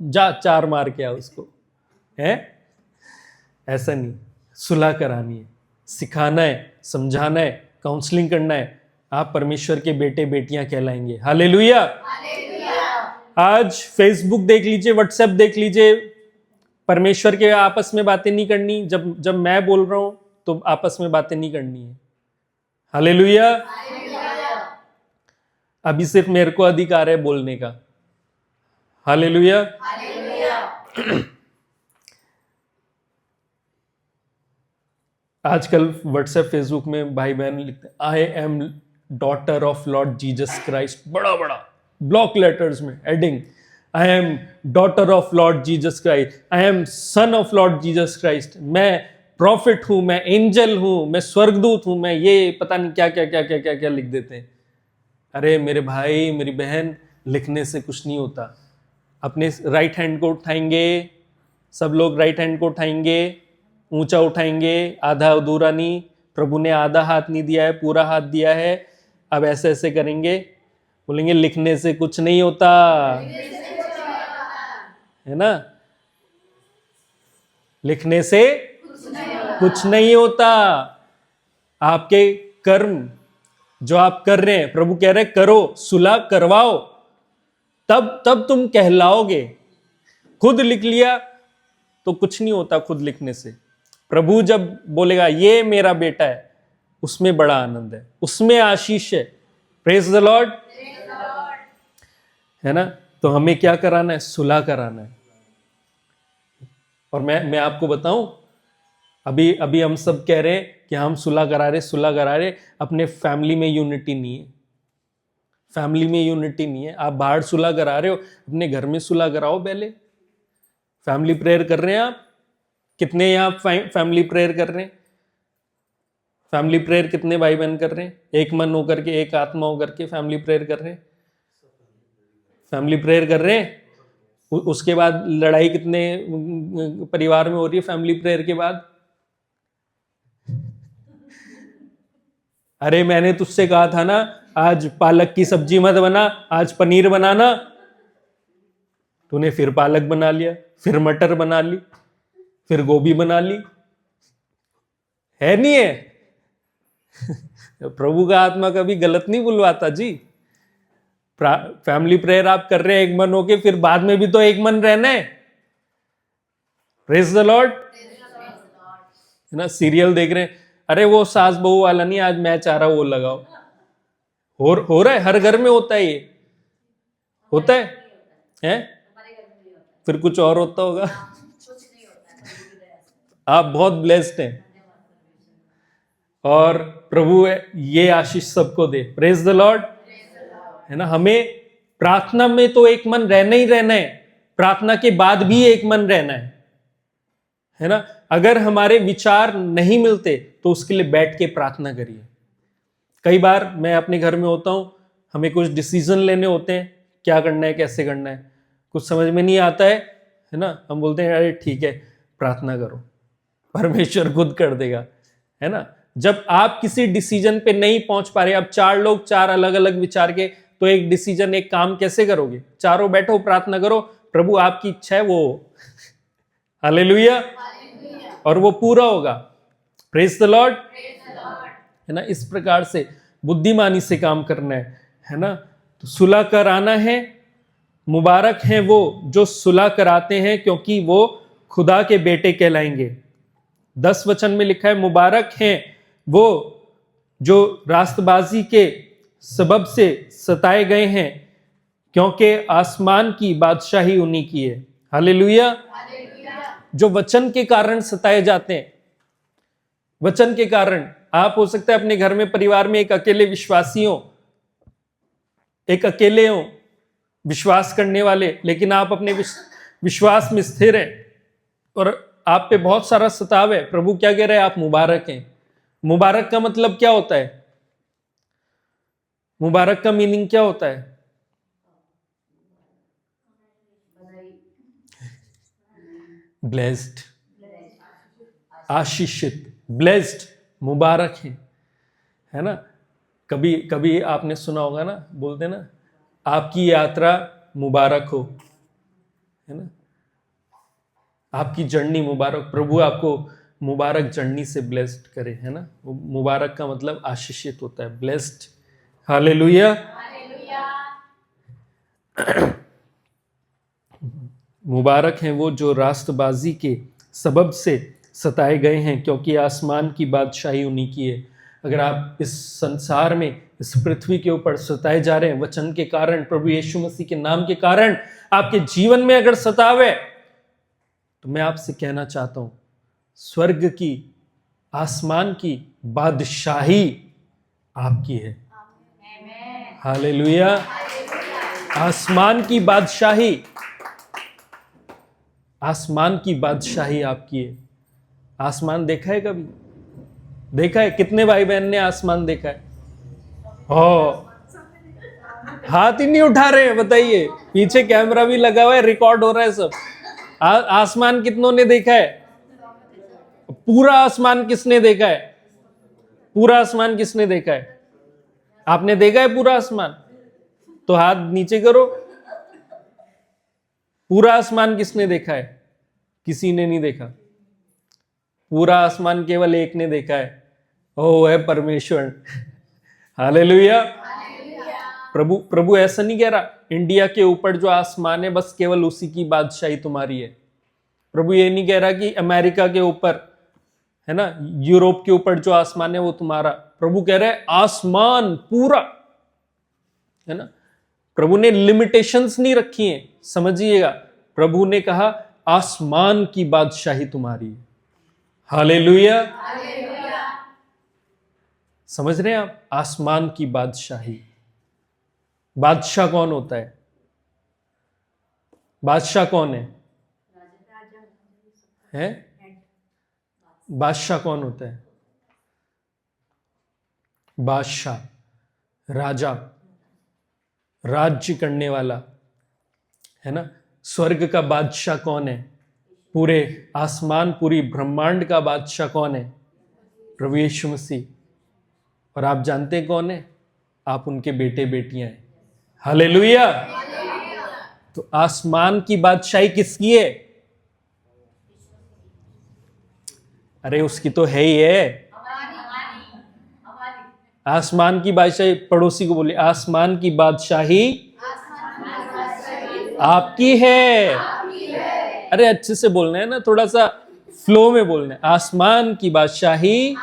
S1: जा 4 मार के आ उसको, है? ऐसा नहीं, सुलह करानी है, सिखाना है, समझाना है, काउंसलिंग करना है। आप परमेश्वर के बेटे बेटियां कहलाएंगे। हालेलुया। आज फेसबुक देख लीजिए, व्हाट्सएप देख लीजिए, परमेश्वर के आपस में बातें नहीं करनी। जब मैं बोल रहा हूं तो आपस में बातें नहीं करनी है। हालेलुया। अभी सिर्फ मेरे को अधिकार है बोलने का। हालेलुया। आजकल व्हाट्सएप फेसबुक में भाई बहन लिखते हैं, I am daughter of Lord Jesus Christ, बड़ा बड़ा ब्लॉक लेटर्स में adding, I am daughter of Lord Jesus Christ, I am son of Lord Jesus Christ, मैं प्रॉफिट हूं, मैं एंजल हूं, मैं स्वर्गदूत हूं, मैं ये पता नहीं क्या क्या क्या क्या क्या क्या लिख देते हैं। अरे मेरे भाई मेरी बहन, लिखने से कुछ नहीं होता। अपने राइट हैंड को उठाएंगे, सब लोग राइट हैंड को उठाएंगे, ऊंचा उठाएंगे, आधा अधूरा नहीं। प्रभु ने आधा हाथ नहीं दिया है, पूरा हाथ दिया है। अब ऐसे ऐसे करेंगे, बोलेंगे लिखने से कुछ नहीं होता, है ना? लिखने से कुछ नहीं होता। आपके कर्म जो आप कर रहे हैं, प्रभु कह रहे हैं करो, सुलह करवाओ, तब तुम कहलाओगे। खुद लिख लिया तो कुछ नहीं होता खुद लिखने से। प्रभु जब बोलेगा ये मेरा बेटा है, उसमें बड़ा आनंद है, उसमें आशीष है। प्रेज द लॉर्ड, है ना? तो हमें क्या कराना है? सुलह कराना है। और मैं आपको बताऊं, अभी हम सब कह रहे हैं कि हम सुलह करा रहे, अपने फैमिली में यूनिटी नहीं है। फैमिली में यूनिटी नहीं है। आप बाहर सुलह करा रहे हो, अपने घर में सुलह कराओ पहले। फैमिली प्रेयर कर रहे हैं आप? कितने यहाँ फैमिली प्रेयर कर रहे हैं? फैमिली प्रेयर कितने भाई बहन कर रहे हैं? एक मन होकर के, एक आत्मा होकर के फैमिली प्रेयर कर रहे हैं? फैमिली प्रेयर कर रहे हैं। उसके बाद लड़ाई कितने परिवार में हो रही है फैमिली प्रेयर के बाद? अरे मैंने तुझसे कहा था ना, आज पालक की सब्जी मत बना, आज पनीर बनाना। तूने फिर पालक बना लिया, फिर मटर बना ली, फिर गोभी बना ली। है नहीं है? प्रभु का आत्मा कभी गलत नहीं बुलवाता जी। फैमिली प्रेयर आप कर रहे हैं एक मन होके, फिर बाद में भी तो एक मन रहना है। प्रेज द लॉर्ड, है ना? सीरियल देख रहे हैं, अरे वो सास बहू वाला नहीं, आज मैच आ रहा वो लगाओ। हो रहा है, हर घर में होता है, ये होता है? फिर कुछ और होता होगा। आप बहुत ब्लेस्ड हैं और प्रभु ये आशीष सबको दे। प्रेज द लॉर्ड, है ना? हमें प्रार्थना में तो एक मन रहना ही रहना है, प्रार्थना के बाद भी एक मन रहना है ना? अगर हमारे विचार नहीं मिलते तो उसके लिए बैठ के प्रार्थना करिए। कई बार मैं अपने घर में होता हूं, हमें कुछ डिसीजन लेने होते हैं, क्या करना है, कैसे करना है, कुछ समझ में नहीं आता है ना? हम बोलते हैं अरे ठीक है, प्रार्थना करो, परमेश्वर खुद कर देगा, है ना? जब आप किसी डिसीजन पे नहीं पहुंच पा रहे, अब 4 लोग 4 अलग अलग विचार के, तो एक डिसीजन, एक काम कैसे करोगे? चारों बैठो, प्रार्थना करो, प्रभु आपकी इच्छा है वो हालेलुया, और वो पूरा होगा। प्रेज द लॉर्ड, है ना? इस प्रकार से बुद्धिमानी से काम करना है ना? तो सुलह कराना है। मुबारक हैं वो जो सुलह कराते हैं, क्योंकि वो खुदा के बेटे कहलाएंगे। 10 वचन में लिखा है, मुबारक हैं वो जो रास्तबाजी के सबब से सताए गए हैं, क्योंकि आसमान की बादशाही उन्हीं की है। हालेलुया। जो वचन के कारण सताए जाते हैं, वचन के कारण आप हो सकता है अपने घर में परिवार में एक अकेले विश्वासी हो, एक अकेले हो विश्वास करने वाले, लेकिन आप अपने विश्वास में स्थिर हैं और आप पे बहुत सारा सताव है। प्रभु क्या कह रहे हैं? आप मुबारक हैं। मुबारक का मतलब क्या होता है? मुबारक का मीनिंग क्या होता है? ब्लेस्ड, आशीषित, ब्लेस्ड, मुबारक है ना। कभी कभी आपने सुना होगा ना, बोलते ना, आपकी यात्रा मुबारक हो, है ना, आपकी जर्नी मुबारक, प्रभु आपको मुबारक जर्नी से ब्लेस्ड करे, है ना। मुबारक का मतलब आशीषित होता है, ब्लेस्ड। हालेलुया। मुबारक हैं वो जो रास्तबाजी के सबब से सताए गए हैं, क्योंकि आसमान की बादशाही उन्हीं की है। अगर आप इस संसार में, इस पृथ्वी के ऊपर सताए जा रहे हैं वचन के कारण, प्रभु यीशु मसीह के नाम के कारण, आपके जीवन में अगर सतावे, तो मैं आपसे कहना चाहता हूं, स्वर्ग की, आसमान की बादशाही आपकी है। हालेलुया। आसमान की बादशाही, आसमान की बादशाही आपकी है। आसमान देखा है कभी? देखा है? कितने भाई बहन ने आसमान देखा है? हो, हाथ ही नहीं उठा रहे, बताइए। पीछे कैमरा भी लगा हुआ है, रिकॉर्ड हो रहा है सब। आसमान कितनों ने देखा है? पूरा आसमान किसने देखा है? पूरा आसमान किसने देखा है? आपने देखा है पूरा आसमान? तो हाथ नीचे करो। पूरा आसमान किसने देखा है? किसी ने नहीं देखा। पूरा आसमान केवल एक ने देखा है, वो है परमेश्वर। हालेलुया। प्रभु ऐसा नहीं कह रहा इंडिया के ऊपर जो आसमान है बस केवल उसी की बादशाही तुम्हारी है। प्रभु ये नहीं कह रहा कि अमेरिका के ऊपर, है ना, यूरोप के ऊपर जो आसमान है वो तुम्हारा। प्रभु कह रहा है आसमान पूरा, है ना। प्रभु ने लिमिटेशंस नहीं रखी हैं, समझिएगा। प्रभु ने कहा आसमान की बादशाही तुम्हारी है। हालेलुया। समझ रहे हैं आप? आसमान की बादशाही। बादशाह कौन होता है? बादशाह कौन है? बादशाह कौन होता है? बादशाह, राजा, राज्य करने वाला, है ना। स्वर्ग का बादशाह कौन है? पूरे आसमान, पूरी ब्रह्मांड का बादशाह कौन है? प्रभु यीशु मसीह। और आप जानते हैं कौन है? आप उनके बेटे बेटियां हैं। हालेलुया। तो आसमान की बादशाही किसकी है? अरे उसकी तो है ही है। आसमान की बादशाही, पड़ोसी को बोलिए, आसमान की बादशाही आपकी है। अरे अच्छे से बोलना है ना, थोड़ा सा फ्लो में बोलना है। आसमान की बादशाही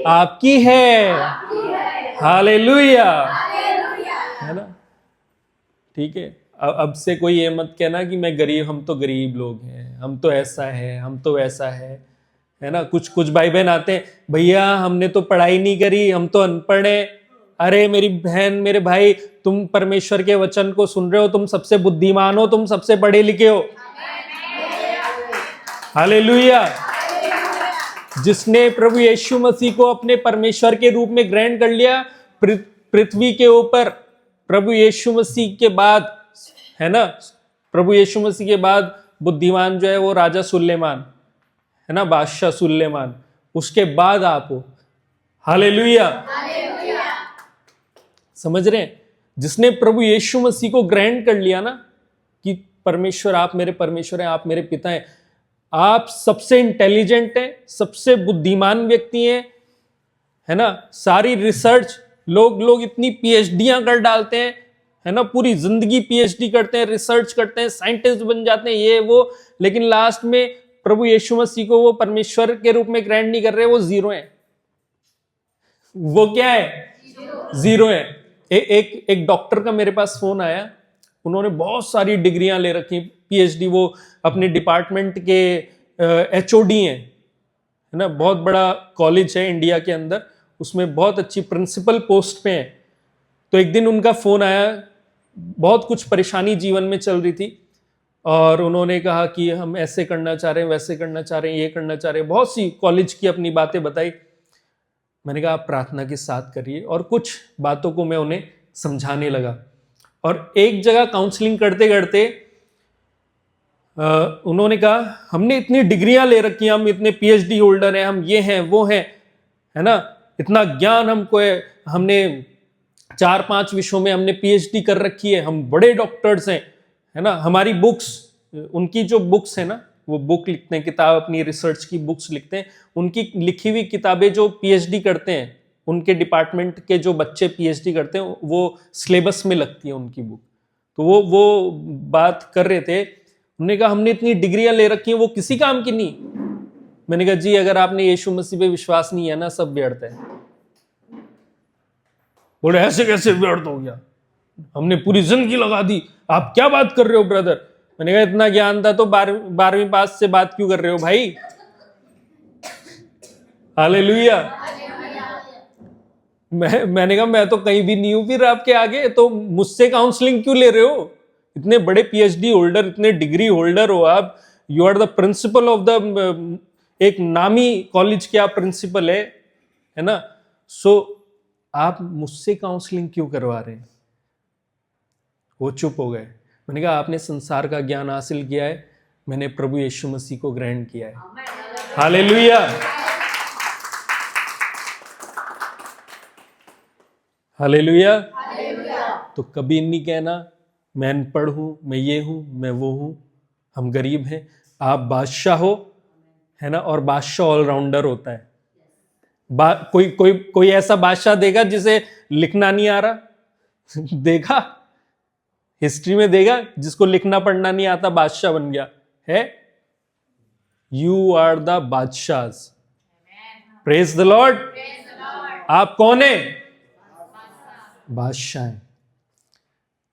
S1: आपकी है। हालेलुया, है ना। ठीक है। अब से कोई ये मत कहना कि मैं गरीब, हम तो गरीब लोग हैं, हम तो ऐसा है, हम तो वैसा है ना। कुछ भाई बहन आते हैं, भैया हमने तो पढ़ाई नहीं करी, हम तो अनपढ़ हैं। अरे मेरी बहन, मेरे भाई, तुम परमेश्वर के वचन को सुन रहे हो, तुम सबसे बुद्धिमान हो, तुम सबसे पढ़े लिखे हो। हालेलुया। जिसने प्रभु यीशु मसीह को अपने परमेश्वर के रूप में ग्रहण कर लिया, पृथ्वी के ऊपर प्रभु यीशु मसीह के बाद, है ना, प्रभु यीशु मसीह के बाद बुद्धिमान जो है वो राजा सुलेमान, है ना, बादशाह सुलेमान। उसके बाद आप हो। हालेलुया। समझ रहे हैं? जिसने प्रभु यीशु मसीह को ग्रहण कर लिया ना कि परमेश्वर, आप मेरे परमेश्वर हैं, आप मेरे पिता हैं, आप सबसे इंटेलिजेंट हैं, सबसे बुद्धिमान व्यक्ति हैं, है ना। सारी रिसर्च, लोग इतनी पीएचडियां कर डालते हैं, है ना, पूरी जिंदगी पीएचडी करते हैं, रिसर्च करते हैं, साइंटिस्ट बन जाते हैं, ये वो, लेकिन लास्ट में प्रभु यीशु मसीह को वो परमेश्वर के रूप में ग्रहण नहीं कर रहे, वो जीरो है। वो क्या है? जीरो है। एक डॉक्टर का मेरे पास फोन आया, उन्होंने बहुत सारी डिग्रियां ले रखी, पीएचडी, वो अपने डिपार्टमेंट के एचओडी हैं, है ना, बहुत बड़ा कॉलेज है इंडिया के अंदर, उसमें बहुत अच्छी प्रिंसिपल पोस्ट पे हैं। तो एक दिन उनका फोन आया, बहुत कुछ परेशानी जीवन में चल रही थी, और उन्होंने कहा कि हम ऐसे करना चाह रहे हैं, वैसे करना चाह रहे हैं, ये करना चाह रहे हैं, बहुत सी कॉलेज की अपनी बातें बताई। मैंने कहा आप प्रार्थना के साथ करिए, और कुछ बातों को मैं उन्हें समझाने लगा। और एक जगह काउंसलिंग करते करते उन्होंने कहा हमने इतनी डिग्रियां ले रखी हैं, हम इतने पीएचडी होल्डर हैं, हम ये हैं वो हैं, है ना, इतना ज्ञान हमको है, हमने 4-5 विषयों में हमने पीएचडी कर रखी है, हम बड़े डॉक्टर्स हैं, है ना, हमारी बुक्स, उनकी जो बुक्स है ना, वो बुक लिखते हैं, किताब अपनी रिसर्च की बुक्स लिखते हैं, उनकी लिखी हुई किताबें जो पीएचडी करते हैं, उनके डिपार्टमेंट के जो बच्चे पीएचडी करते हैं, वो सिलेबस में लगती है उनकी बुक। तो वो बात कर रहे थे, उन्होंने कहा हमने इतनी डिग्रियां ले रखी हैं, वो किसी काम की नहीं। मैंने कहा जी अगर आपने यीशु मसीह पे विश्वास नहीं है ना, सब व्यर्थ है। बोले ऐसे कैसे व्यर्थ हो गया, हमने पूरी जिंदगी लगा दी, आप क्या बात कर रहे हो ब्रदर। मैंने कहा इतना ज्ञान था तो 12वीं पास से बात क्यों कर रहे हो भाई। हालेलुया। मैंने कहा मैं तो कहीं भी नहीं हूं फिर आपके आगे, तो मुझसे काउंसलिंग क्यों ले रहे हो। इतने बड़े पीएचडी होल्डर, इतने डिग्री होल्डर हो आप, you are the principal of the एक नामी कॉलेज के आप प्रिंसिपल है ना, सो आप मुझसे काउंसलिंग क्यों करवा रहे हैं। वो चुप हो गए। मैंने कहा आपने संसार का ज्ञान हासिल किया है, मैंने प्रभु यीशु मसीह को ग्रहण किया है। हालेलुया। हालेलुया। तो कभी नहीं कहना मैं अनपढ़ हूं, मैं ये हूं, मैं वो हूं। हम गरीब हैं, आप बादशाह हो, है ना, और बादशाह ऑलराउंडर होता है। कोई कोई कोई ऐसा बादशाह देगा जिसे लिखना नहीं आ रहा देखा हिस्ट्री में, देगा जिसको लिखना पढ़ना नहीं आता बादशाह बन गया है। यू आर द बादशाह। Praise the Lord. आप कौन है। बादशाह है।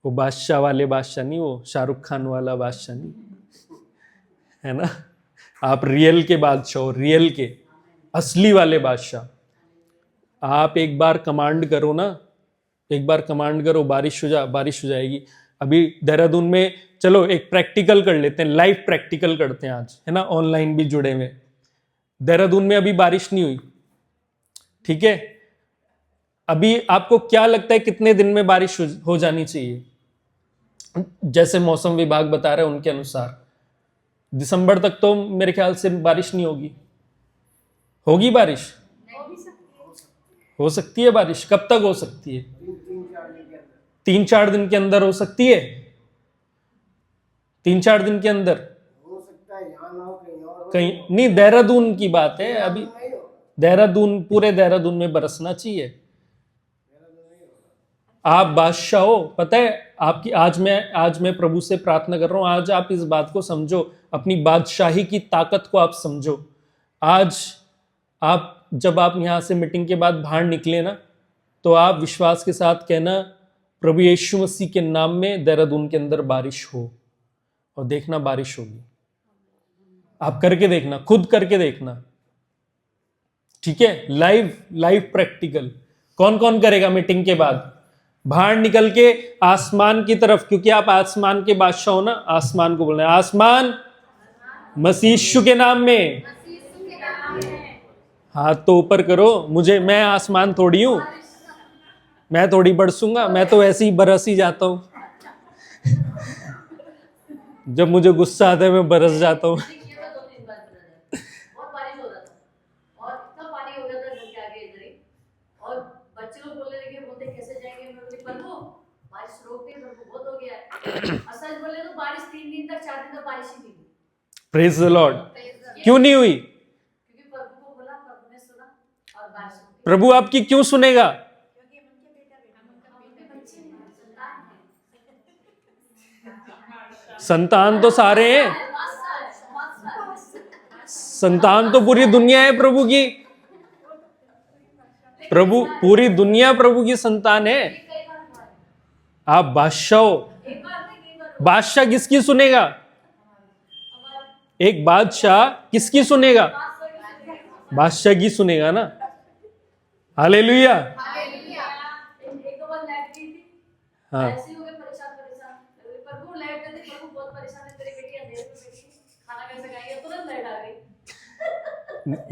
S1: वो बादशाह वाले बादशाह नहीं, वो शाहरुख खान वाला बादशाह नहीं, है ना। आप रियल के बादशाह हो, रियल के असली वाले बादशाह। आप एक बार कमांड करो ना, एक बार कमांड करो, बारिश हो जाएगी। अभी देहरादून में चलो एक प्रैक्टिकल कर लेते हैं, लाइव प्रैक्टिकल करते हैं आज, है ना, ऑनलाइन भी जुड़े हुए। देहरादून में अभी बारिश नहीं हुई, ठीक है। अभी आपको क्या लगता है कितने दिन में बारिश हो जानी चाहिए। जैसे मौसम विभाग बता रहे हैं उनके अनुसार दिसंबर तक तो मेरे ख्याल से बारिश नहीं होगी। होगी बारिश, हो सकती है बारिश। कब तक हो सकती है। 3-4 दिन के अंदर हो सकती है। 3-4 दिन के अंदर
S3: हो सकता है, यहाँ ना हो कहीं और
S1: कहीं नहीं। देहरादून की बात है अभी। देहरादून, पूरे देहरादून में बरसना चाहिए। आप बादशाह हो, पता है आपकी। आज मैं प्रभु से प्रार्थना कर रहा हूं, आज आप इस बात को समझो, अपनी बादशाही की ताकत को आप समझो। आज आप जब आप यहां से मीटिंग के बाद बाहर निकले ना, तो आप विश्वास के साथ कहना प्रभु यीशु मसीह के नाम में देहरादून के अंदर बारिश हो, और देखना बारिश होगी। आप करके देखना, खुद करके देखना, ठीक है। Live practical. कौन कौन करेगा मीटिंग के बाद। बाहर निकल के आसमान की तरफ, क्योंकि आप आसमान के बादशाह हो ना, आसमान को बोलना है आसमान मसीह यीशु के नाम में। हाथ तो ऊपर करो। मैं आसमान थोड़ी हूं, मैं थोड़ी बरसूंगा, मैं तो ऐसे ही बरस ही जाता हूं। जब मुझे गुस्सा आता है मैं बरस जाता हूं। Praise the Lord. क्यों नहीं हुई। प्रभु आपकी क्यों सुनेगा। संतान तो सारे हैं, संतान तो पूरी दुनिया है प्रभु की। प्रभु, पूरी दुनिया प्रभु की संतान है। आप बादशाह हो। बादशाह किसकी सुनेगा। एक बादशाह किसकी सुनेगा। बादशाह की सुनेगा ना। हालेलुया।
S2: एक दो बार लाइट गई थी,
S1: हाँ
S2: ऐसे ही हो गए परेशान परेशान। प्रभु लाइट गई थी, प्रभु बहुत परेशान है, तेरी बेटी अंधेरे में बैठी है, खाना कैसे खाएगी, तुरंत लाइट आ गई।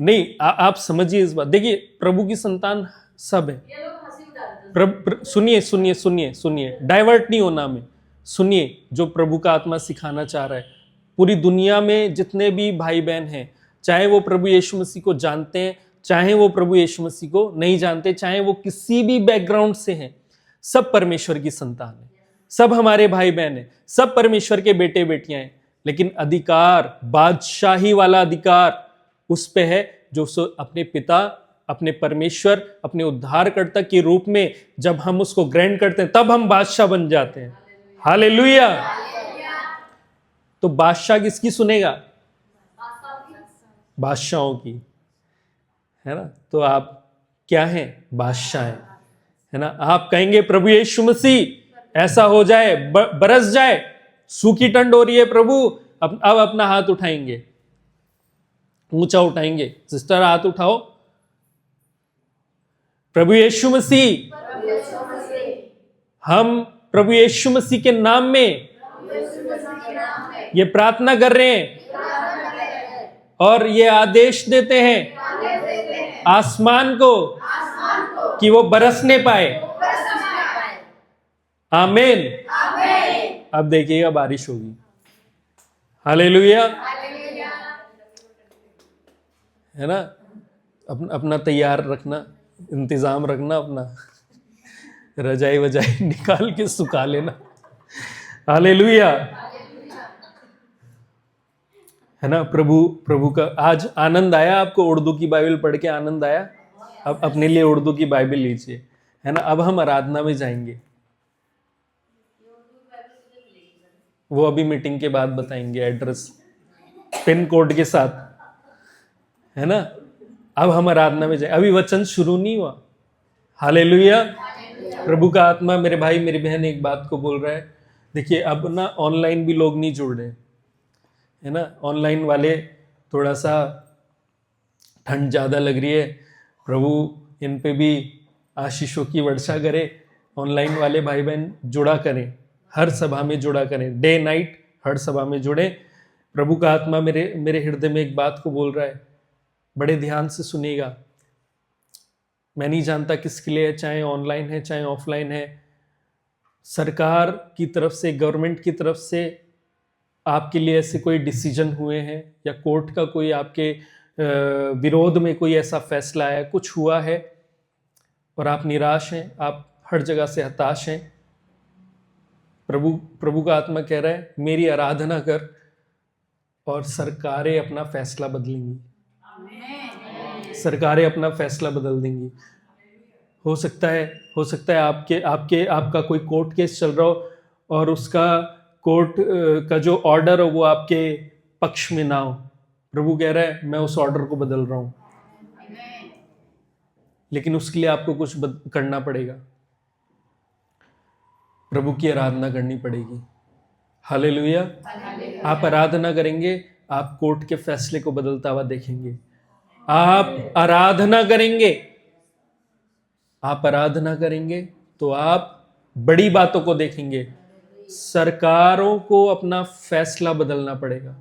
S1: नहीं, आप समझिए इस बात। देखिए, प्रभु की संतान सब है।
S2: ये लोग हंसी उड़ा देते हैं।
S1: सुनिए सुनिए सुनिए सुनिए, डाइवर्ट नहीं होना हमें। सुनिए जो प्रभु का आत्मा सिखाना चाह रहा है। पूरी दुनिया में जितने भी भाई बहन हैं, चाहे वो प्रभु यीशु मसीह को जानते हैं, चाहे वो प्रभु यीशु मसीह को नहीं जानते, चाहे वो किसी भी बैकग्राउंड से हैं, सब परमेश्वर की संतान है। सब हमारे भाई बहन हैं, सब परमेश्वर के बेटे बेटियां हैं। लेकिन अधिकार, बादशाही वाला अधिकार उस पे है जो अपने पिता, अपने परमेश्वर, अपने उद्धारकर्ता के रूप में जब हम उसको ग्रहण करते हैं, तब हम बादशाह बन जाते हैं। हालेलुया। तो बादशाह किसकी सुनेगा? बादशाहों की, है ना। तो आप क्या हैं? बादशाह हैं, है ना। आप कहेंगे प्रभु यीशु मसीह ऐसा हो जाए, बरस जाए, सूखी ठंड हो रही है प्रभु, अब अपना हाथ उठाएंगे, ऊंचा उठाएंगे। सिस्टर हाथ उठाओ। प्रभु यीशु मसीह, हम प्रभु यीशु मसीह के नाम में ये प्रार्थना कर रहे हैं और ये आदेश देते हैं आसमान को कि वो बरसने पाए। आमीन। अब देखिएगा बारिश होगी। हालेलुया, है ना। अपना तैयार रखना, इंतजाम रखना, अपना रजाई वजाई निकाल के सुखा लेना। हालेलुया, है ना। प्रभु का आज आनंद आया आपको? उर्दू की बाइबल पढ़ के आनंद आया? अब अपने लिए उर्दू की बाइबल लीजिए, है ना। अब हम आराधना में जाएंगे, वो अभी मीटिंग के बाद बताएंगे, एड्रेस पिन कोड के साथ, है ना। अब हम आराधना में जाए, अभी वचन शुरू नहीं हुआ। हालेलुया। प्रभु का आत्मा, मेरे भाई मेरी बहन, एक बात को बोल रहा है। देखिए, अब ना ऑनलाइन भी लोग नहीं जुड़ रहे, है ना। ऑनलाइन वाले थोड़ा सा ठंड ज़्यादा लग रही है, प्रभु इन पे भी आशीषों की वर्षा करे। ऑनलाइन वाले भाई बहन जुड़ा करें, हर सभा में जुड़ा करें, डे नाइट हर सभा में जुड़े। प्रभु का आत्मा मेरे हृदय में एक बात को बोल रहा है, बड़े ध्यान से सुनिएगा। मैं नहीं जानता किसके लिए, चाहे ऑनलाइन है चाहे ऑफलाइन है। सरकार की तरफ से, गवर्नमेंट की तरफ से आपके लिए ऐसे कोई डिसीजन हुए हैं, या कोर्ट का कोई आपके विरोध में कोई ऐसा फैसला आया, कुछ हुआ है और आप निराश हैं, आप हर जगह से हताश हैं। प्रभु का आत्मा कह रहा है, मेरी आराधना कर और सरकारें अपना फैसला बदलेंगी। सरकारें अपना फैसला बदल देंगी। हो सकता है आपका कोई कोर्ट केस चल रहा हो और उसका कोर्ट का जो ऑर्डर हो वो आपके पक्ष में ना हो। प्रभु कह रहा है, मैं उस ऑर्डर को बदल रहा हूं, लेकिन उसके लिए आपको कुछ करना पड़ेगा। प्रभु की आराधना करनी पड़ेगी। हालेलुया। आप आराधना करेंगे, आप कोर्ट के फैसले को बदलता हुआ देखेंगे। आप आराधना करेंगे तो आप बड़ी बातों को देखेंगे। सरकारों को अपना फैसला बदलना पड़ेगा।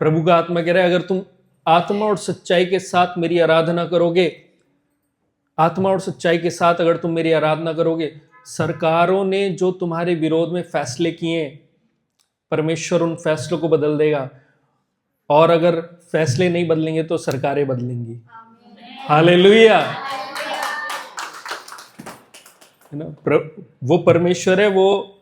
S1: प्रभु का आत्मा कह रहा है, अगर तुम आत्मा और सच्चाई के साथ मेरी आराधना करोगे, आत्मा और सच्चाई के साथ अगर तुम मेरी आराधना करोगे, सरकारों ने जो तुम्हारे विरोध में फैसले किए, परमेश्वर उन फैसलों को बदल देगा। और अगर फैसले नहीं बदलेंगे तो सरकारें बदलेंगी। हालेलुया, है ना। वो परमेश्वर है, वो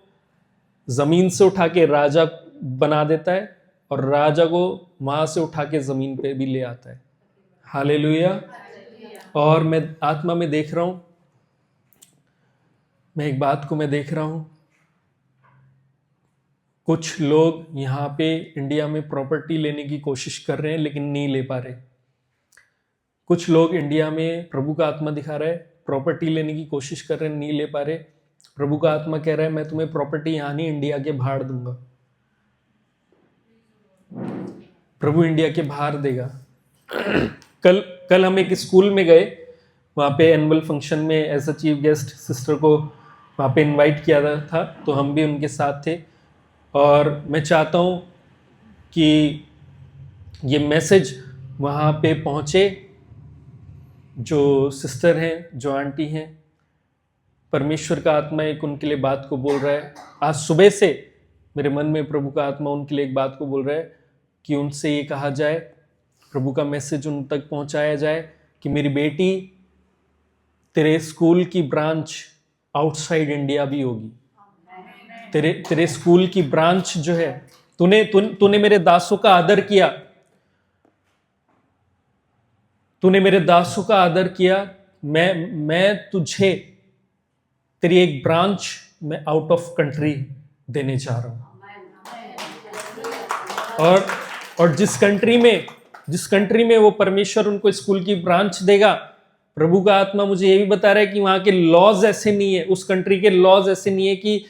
S1: जमीन से उठा के राजा बना देता है और राजा को वहां से उठा के जमीन पे भी ले आता है। हालेलुया। और मैं आत्मा में देख रहा हूं, मैं एक बात को मैं देख रहा हूं, कुछ लोग यहाँ पे इंडिया में प्रॉपर्टी लेने की कोशिश कर रहे हैं लेकिन नहीं ले पा रहे। कुछ लोग इंडिया में, प्रभु का आत्मा दिखा रहा है, प्रॉपर्टी लेने की कोशिश कर रहे हैं, नहीं ले पा रहे। प्रभु का आत्मा कह रहा है, मैं तुम्हें प्रॉपर्टी यहाँ नहीं, इंडिया के बाहर दूंगा। प्रभु इंडिया के बाहर देगा। कल हम एक स्कूल में गए, वहाँ पे एनुअल फंक्शन में as a chief guest sister को वहाँ पे इनवाइट किया था, तो हम भी उनके साथ थे। और मैं चाहता हूँ कि ये मैसेज वहाँ पे पहुँचे, जो सिस्टर हैं, जो आंटी हैं, परमेश्वर का आत्मा एक उनके लिए बात को बोल रहा है। आज सुबह से मेरे मन में प्रभु का आत्मा उनके लिए एक बात को बोल रहा है कि उनसे ये कहा जाए, प्रभु का मैसेज उन तक पहुंचाया जाए कि मेरी बेटी, तेरे स्कूल की ब्रांच आउटसाइड इंडिया भी होगी। तेरे स्कूल की ब्रांच जो है, तूने मेरे दासों का आदर किया, तूने मेरे दासों का आदर किया। मैं तुझे तेरी एक ब्रांच मैं आउट ऑफ कंट्री देने जा रहा हूं। और जिस कंट्री में वो परमेश्वर उनको स्कूल की ब्रांच देगा, प्रभु का आत्मा मुझे ये भी बता रहा है कि वहां के लॉज ऐसे नहीं है, उस कंट्री के लॉज ऐसे नहीं है कि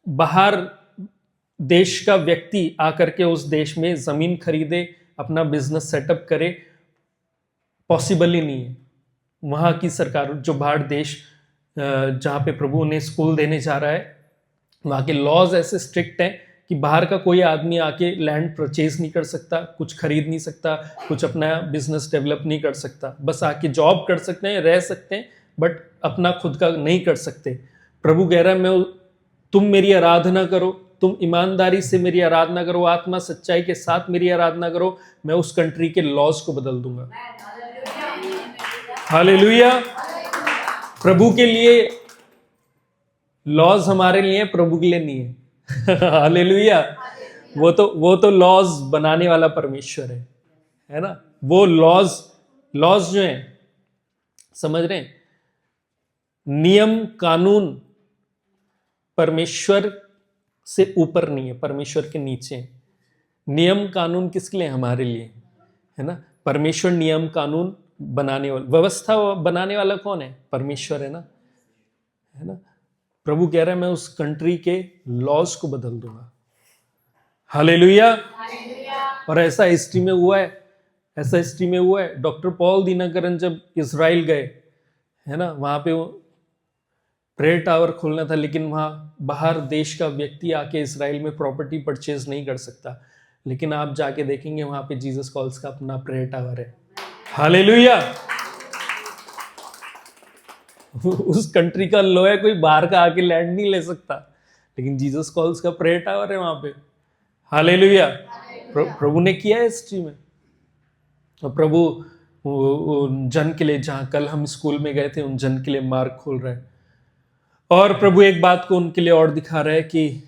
S1: बाहर देश का व्यक्ति आकर के उस देश में जमीन खरीदे, अपना बिजनेस सेटअप करे। पॉसिबल ही नहीं है। वहां की सरकार, जो बाहर देश जहाँ पे प्रभु उन्हें स्कूल देने जा रहा है, वहाँ के लॉज ऐसे स्ट्रिक्ट हैं कि बाहर का कोई आदमी आके लैंड परचेज नहीं कर सकता, कुछ खरीद नहीं सकता, कुछ अपना बिजनेस डेवलप नहीं कर सकता। बस आके जॉब कर सकते हैं, रह सकते हैं, बट अपना खुद का नहीं कर सकते। प्रभु कह रहा है, तुम मेरी आराधना करो, तुम ईमानदारी से मेरी आराधना करो, आत्मा सच्चाई के साथ मेरी आराधना करो, मैं उस कंट्री के लॉज को बदल दूंगा। हालेलुया। प्रभु के लिए लॉज हमारे लिए, प्रभु के लिए नहीं है। हालेलुया। वो तो लॉज बनाने वाला परमेश्वर है ना। वो लॉज जो है, समझ रहे हैं, नियम कानून परमेश्वर से ऊपर नहीं है, परमेश्वर के नीचे है। नियम कानून किसके लिए? हमारे लिए, है ना। परमेश्वर नियम कानून बनाने वाला, व्यवस्था बनाने वाला कौन है? परमेश्वर है ना, है ना। प्रभु कह रहा है मैं उस कंट्री के लॉज को बदल दूंगा। हालेलुया। और ऐसा हिस्ट्री में हुआ है, डॉक्टर पॉल दीनाकरन जब इजराइल गए, है ना, वहां पे प्रेयर टावर खोलना था, लेकिन वहां बाहर देश का व्यक्ति आके इजराइल में प्रॉपर्टी परचेज नहीं कर सकता। लेकिन आप जाके देखेंगे वहां पे जीसस कॉल्स का अपना प्रेयर टावर है। हालेलुया। उस कंट्री का लॉ है, कोई बाहर का आके लैंड नहीं ले सकता, लेकिन जीसस कॉल्स का प्रेयर टावर है वहां पे। हालेलुया। प्रभु ने किया है हिस्ट्री में। और प्रभु उन जन के लिए, जहां कल हम स्कूल में गए थे, उन जन के लिए मार्ग खोल रहा है। और प्रभु एक बात को उनके लिए और दिखा रहा है कि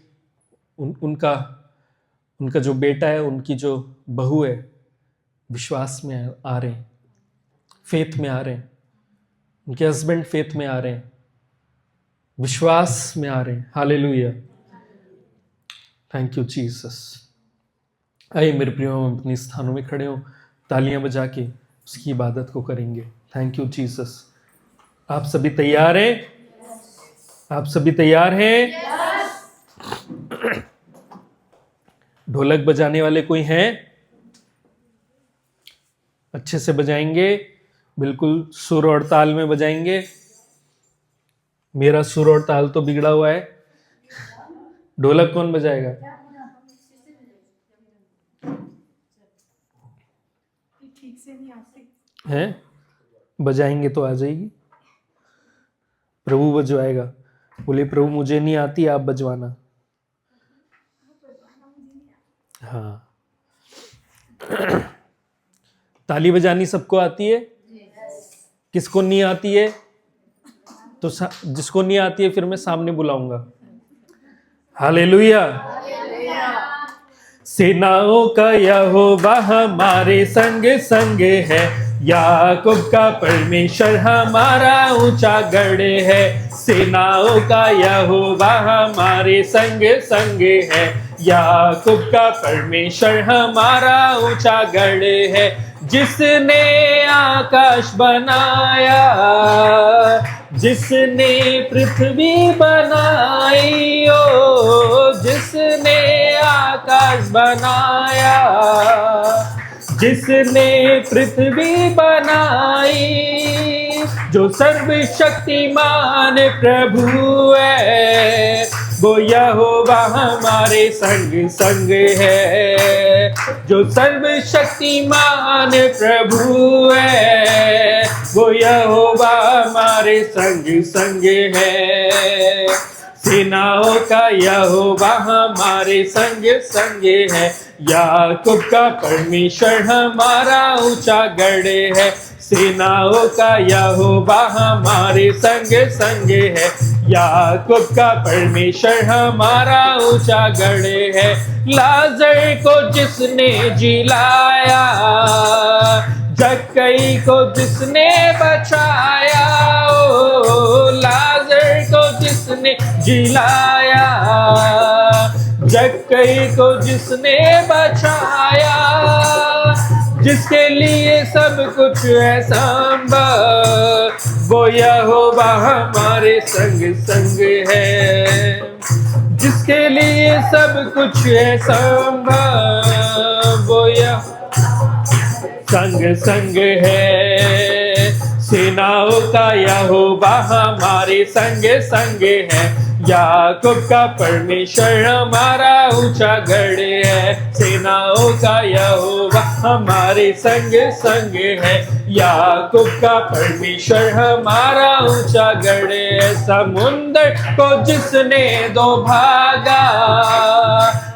S1: उनका जो बेटा है, उनकी जो बहू है, विश्वास में आ रहे हैं, फेथ में आ रहे हैं। उनके हस्बैंड फेथ में आ रहे हैं, विश्वास में आ रहे हैं। हालेलुया। Thank you Jesus. आइए मेरे प्रियो, हम अपने स्थानों में खड़े हो, तालियां बजा के उसकी इबादत को करेंगे। Thank you Jesus. आप सभी तैयार हैं? आप सभी तैयार हैं? ढोलक बजाने वाले कोई हैं? अच्छे से बजाएंगे, बिल्कुल सुर और ताल में बजाएंगे। मेरा सुर और ताल तो बिगड़ा हुआ है। ढोलक कौन बजाएगा?
S4: ठीक से नहीं आती
S1: हैं? बजाएंगे तो आ जाएगी। प्रभु बजवाएगा। बोले प्रभु मुझे नहीं आती, आप बजवाना। हाँ। ताली बजानी सबको आती है? किसको नहीं आती है? तो जिसको नहीं आती है फिर मैं सामने बुलाऊंगा। हालेलुया। सेनाओं का यहोवा हमारे संग संग है, याकूब का परमेश्वर हमारा ऊंचा गढ़ है। सेनाओं का यहोवा हमारे संग संग है, याकूब का परमेश्वर हमारा ऊंचा गढ़ है। जिसने आकाश बनाया, जिसने पृथ्वी बनाई, ओ जिसने आकाश बनाया, जिस जिसने पृथ्वी बनाई, जो सर्वशक्तिमान प्रभु है, वो यहोवा हमारे संग संग है। जो सर्वशक्तिमान प्रभु है, वो यहोवा हमारे संग संग है। सेनाओं का यहोवा हमारे संग संग है। याकूब का परमेश्वर हमारा ऊंचा गढ़ है। सेनाओं का यहोवा हमारे संग संग है। याकूब का परमेश्वर हमारा ऊंचा गढ़ है। लाजर को जिसने जिलाया, जक्कई को जिसने बचाया, ओ लाजर को जिसने जिलाया, जक्कई को जिसने बचाया, जिसके लिए सब कुछ है संभव, वो यहोवा हमारे संग संग है। जिसके लिए सब कुछ है संभव, वो यहोवा संग संग है। सेनाओं का यहोवा हमारे संग संग है। याकूब का परमेश्वर हमारा ऊंचा गढ़ है। सेनाओं का यहोवा हमारे संग संग है। याकूब का परमेश्वर हमारा ऊंचा गढ़ है। समुद्र को जिसने दो भागा,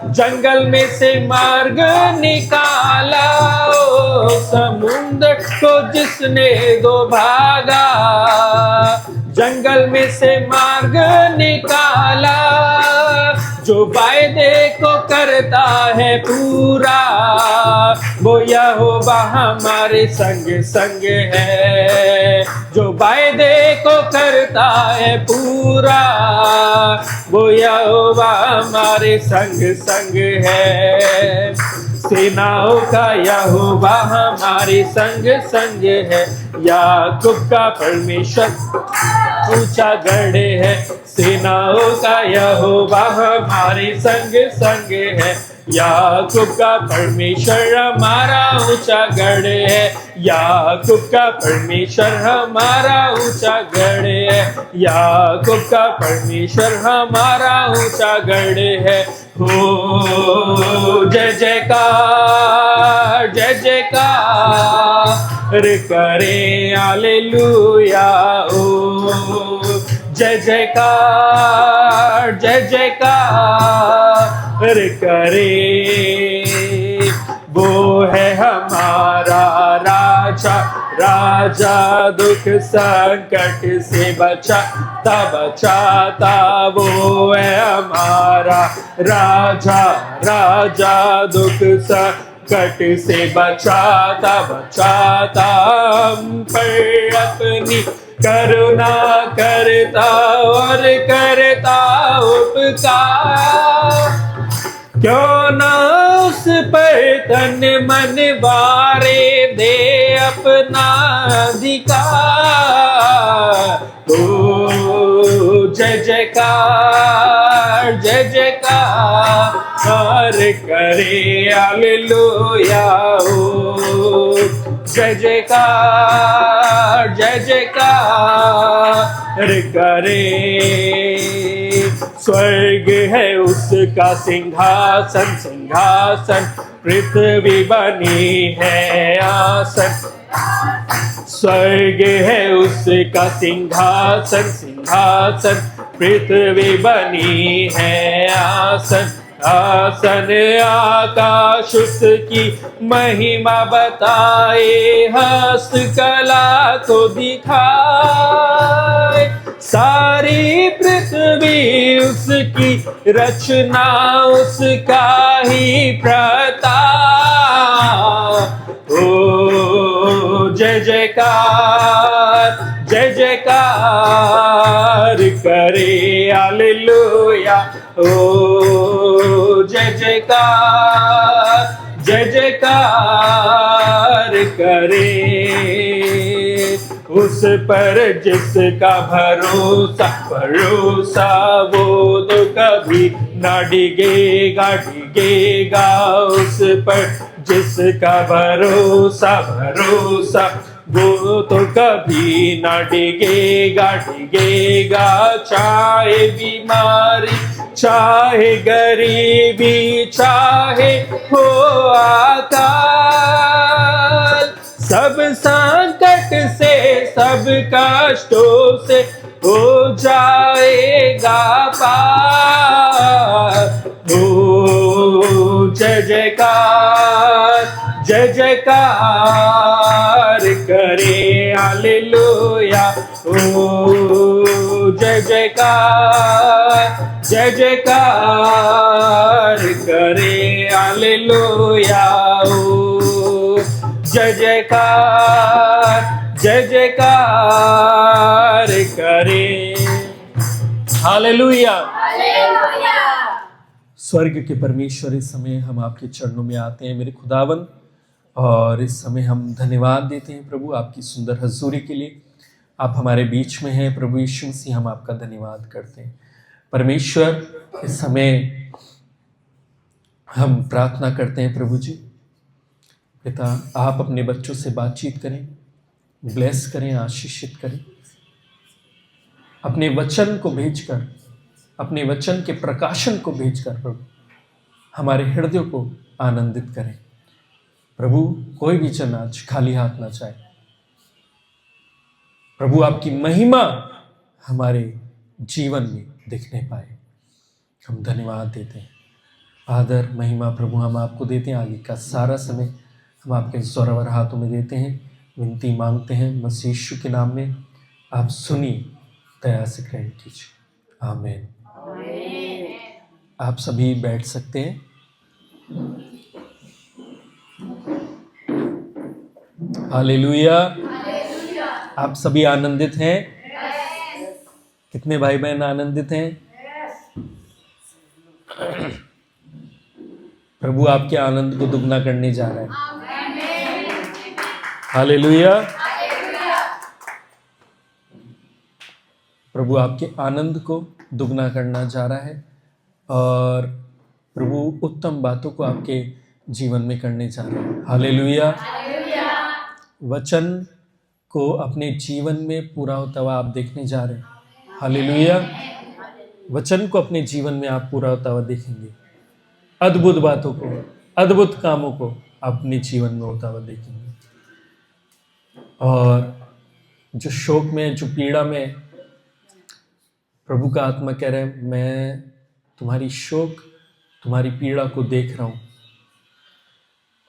S1: जंगल में से मार्ग निकाला, ओ समुद्र को जिसने दो भागा, जंगल में से मार्ग निकाला, जो वायदे को करता है पूरा, वो यहोवा हमारे संग संग है। जो वायदे को करता है पूरा, वो यहोवा हमारे संग संग है। सेनाओं का यहोवा हमारे संग संग है। याकूब का परमेश्वर ऊंचा गढ़ है। सेनाओं का यहोवा हमारे संग संग है। याकूब का परमेश्वर हमारा ऊंचा गढ़ है। याकूब का परमेश्वर हमारा ऊंचा गढ़ है। याकूब का परमेश्वर हमारा ऊंचा गढ़ है। हो जय जयकार, जय जयकार करे हालेलुया। ओ जय जयकार, जय जयकार करे, वो है हमारा राजा। राजा दुख संकट से बचाता बचाता, वो है हमारा राजा। राजा दुख संकट से बचाता बचाता, हम पर अपनी करुणा करता और करता उपकार। क्यों ना उस पर तन मन वारे दे अपना अधिकार। ओ जय जयकार, जय जयकार करे हालेलुया। ओ जय जयकार, जय जयकार करे। स्वर्ग है उसका सिंहासन, सिंहासन पृथ्वी बनी है आसन। स्वर्ग है उसका सिंहासन, सिंहासन पृथ्वी बनी है आसन। आसन आकाश उसकी महिमा बताए, हस्तकला को दिखाए। सारी पृथ्वी उसकी रचना, उसका ही प्रताप। ओ जय जयकार, जय जयकार करे हालेलुया। ओ जय जयकार, जय जयकार करे। उस पर जिसका भरोसा भरोसा, वो तो कभी ना डिगेगा डिगेगा। उस पर जिसका भरोसा भरोसा वो तो कभी ना डिगेगा डिगेगा। चाहे बीमारी चाहे गरीबी चाहे हो अकाल, सब संकट से सब कष्टों से हो जाएगा पार। हो जय जयकार जय जयकार करे हालेलुया। ओ जय जयकार करे हालेलुया। ओ जय जयकार करे हालेलुया। स्वर्ग के परमेश्वर, इस समय हम आपके चरणों में आते हैं मेरे खुदावन, और इस समय हम धन्यवाद देते हैं प्रभु आपकी सुंदर हजूरी के लिए। आप हमारे बीच में हैं प्रभु यीशु मसीह, हम आपका धन्यवाद करते हैं परमेश्वर। इस समय हम प्रार्थना करते हैं प्रभु जी, पिता आप अपने बच्चों से बातचीत करें, ब्लेस करें, आशीषित करें, अपने वचन को भेजकर, अपने वचन के प्रकाशन को भेजकर प्रभु हमारे हृदय को आनंदित करें प्रभु। कोई भी जन आज खाली हाथ ना जाए प्रभु, आपकी महिमा हमारे जीवन में दिखने पाए। हम धन्यवाद देते हैं, आदर महिमा प्रभु हम आपको देते हैं। आगे का सारा समय हम आपके जोरावर हाथों में देते हैं, विनती मांगते हैं मसीह यीशु के नाम में। आप सुनिए, दया से ग्रहण कीजिए, आमीन। आप सभी बैठ सकते हैं। हालेलुया। आप सभी आनंदित हैं? कितने भाई बहन आनंदित हैं? प्रभु आपके आनंद को दुगना करने जा रहा है। हालेलुया। प्रभु आपके आनंद को दुगना करना जा रहा है, और प्रभु उत्तम बातों को आपके जीवन में करने जा रहा है। हालेलुया। वचन को अपने जीवन में पूरा होता हुआ आप देखने जा रहे हैं। हालेलुया। वचन को अपने जीवन में आप पूरा होता हुआ देखेंगे। अद्भुत बातों को, अद्भुत कामों को अपने जीवन में होता हुआ देखेंगे। और जो शोक में, जो पीड़ा में, प्रभु का आत्मा कह रहा है मैं तुम्हारी शोक, तुम्हारी पीड़ा को देख रहा हूं।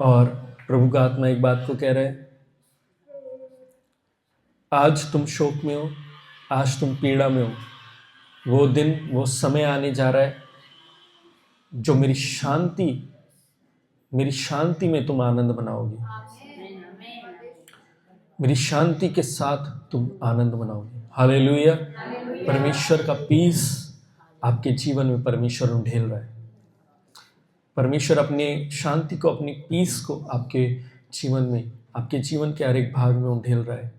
S1: और प्रभु का आत्मा एक बात को कह रहा है, आज तुम शोक में हो, आज तुम पीड़ा में हो, वो दिन, वो समय आने जा रहा है जो मेरी शांति में तुम आनंद मनाओगे। मेरी शांति के साथ तुम आनंद मनाओगे। हालेलुया। परमेश्वर का पीस आपके जीवन में परमेश्वर उंडेल रहा है। परमेश्वर अपने शांति को, अपनी पीस को आपके जीवन में, आपके जीवन के हर एक भाग में उंडेल रहा है,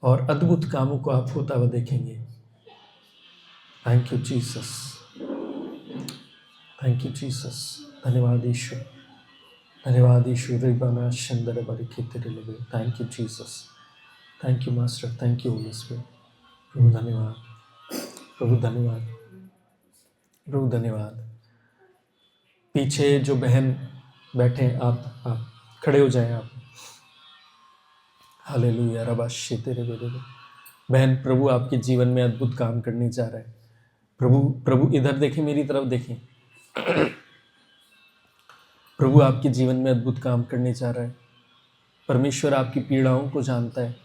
S1: और अद्भुत कामों को आप होता हुआ देखेंगे। Thank you Jesus, thank you Jesus. धन्यवाद यीशु, धन्यवाद Yeshu. Thank you Jesus, thank you master, thank you holy spirit. प्रभु धन्यवाद, प्रभु धन्यवाद, प्रभु धन्यवाद। पीछे जो बहन बैठे हैं, आप खड़े हो जाएं आप। हालेलुया। रबाशी तेरे बहन, प्रभु आपके जीवन में अद्भुत काम करने जा रहा है। प्रभु इधर देखें, मेरी तरफ देखें। प्रभु आपके जीवन में अद्भुत काम करने जा रहा है। परमेश्वर आपकी पीड़ाओं को जानता है।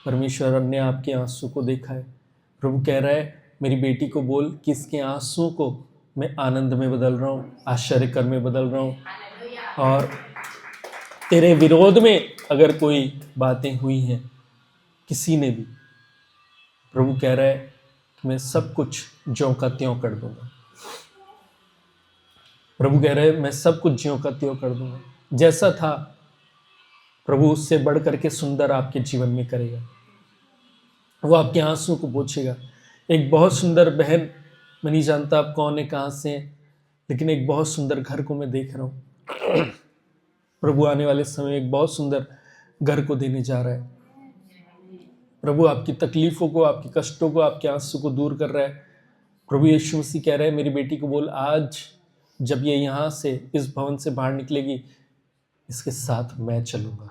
S1: परमेश्वर ने आपके आंसू को देखा है। प्रभु कह रहा है मेरी बेटी को बोल कि इसके आंसू को मैं आनंद में बदल रहा हूँ, आश्चर्य में बदल रहा हूँ। और तेरे विरोध में अगर कोई बातें हुई हैं किसी ने भी, प्रभु कह रहा है कि मैं सब कुछ ज्यों का त्यों कर दूंगा। प्रभु कह रहे हैं मैं सब कुछ ज्यों का त्यों कर दूंगा। जैसा था प्रभु उससे बढ़ करके सुंदर आपके जीवन में करेगा। वो आपके आंसू को पोंछेगा। एक बहुत सुंदर बहन, मैं नहीं जानता आप कौन है, कहाँ से हैं, लेकिन एक बहुत सुंदर घर को मैं देख रहा हूँ। प्रभु आने वाले समय एक बहुत सुंदर घर को देने जा रहा है। प्रभु आपकी तकलीफों को, आपके कष्टों को, आपके आंसू को दूर कर रहा है। प्रभु यीशु मसीह कह रहे हैं मेरी बेटी को बोल, आज जब ये यहाँ से, इस भवन से बाहर निकलेगी, इसके साथ मैं चलूंगा।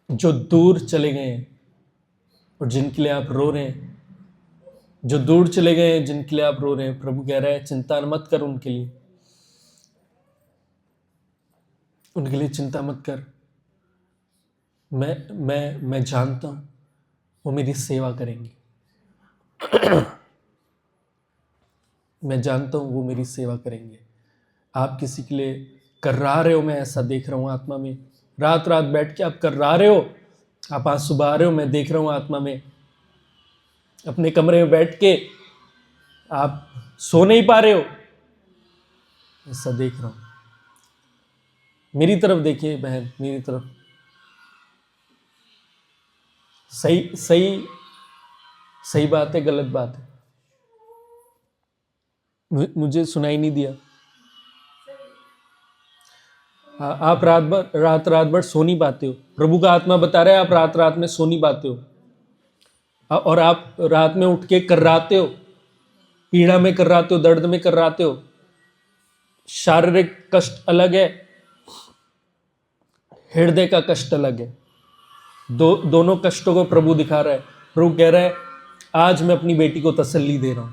S1: जो दूर चले गए हैं और जिनके लिए आप रो रहे हैं, जो दूर चले गए हैं जिनके लिए आप रो रहे हैं, प्रभु कह रहा है चिंता मत कर उनके लिए, उनके लिए चिंता मत कर। मैं जानता हूं वो मेरी सेवा करेंगे। मैं जानता हूं वो मेरी सेवा करेंगे। आप किसी के लिए कर्रा रहे हो, मैं ऐसा देख रहा हूं आत्मा में। रात रात बैठ के आप कर्रा रहे हो, आप आंसू बहा रहे हो, मैं देख रहा हूं आत्मा में। अपने कमरे में बैठ के आप सो नहीं पा रहे हो, ऐसा देख रहा हूं। मेरी तरफ देखिए बहन, मेरी तरफ। सही बात है, गलत बात है? मुझे सुनाई नहीं दिया। आप रात भर सो नहीं पाते हो। प्रभु का आत्मा बता रहा है आप रात रात में सो नहीं पाते हो, और आप रात में उठ के कर्राते हो, पीड़ा में कर्राते हो, दर्द में कर्राते हो। शारीरिक कष्ट अलग है, हृदय का कष्ट अलग है। दोनों कष्टों को प्रभु दिखा रहा है। प्रभु कह रहा है आज मैं अपनी बेटी को तसल्ली दे रहा हूं।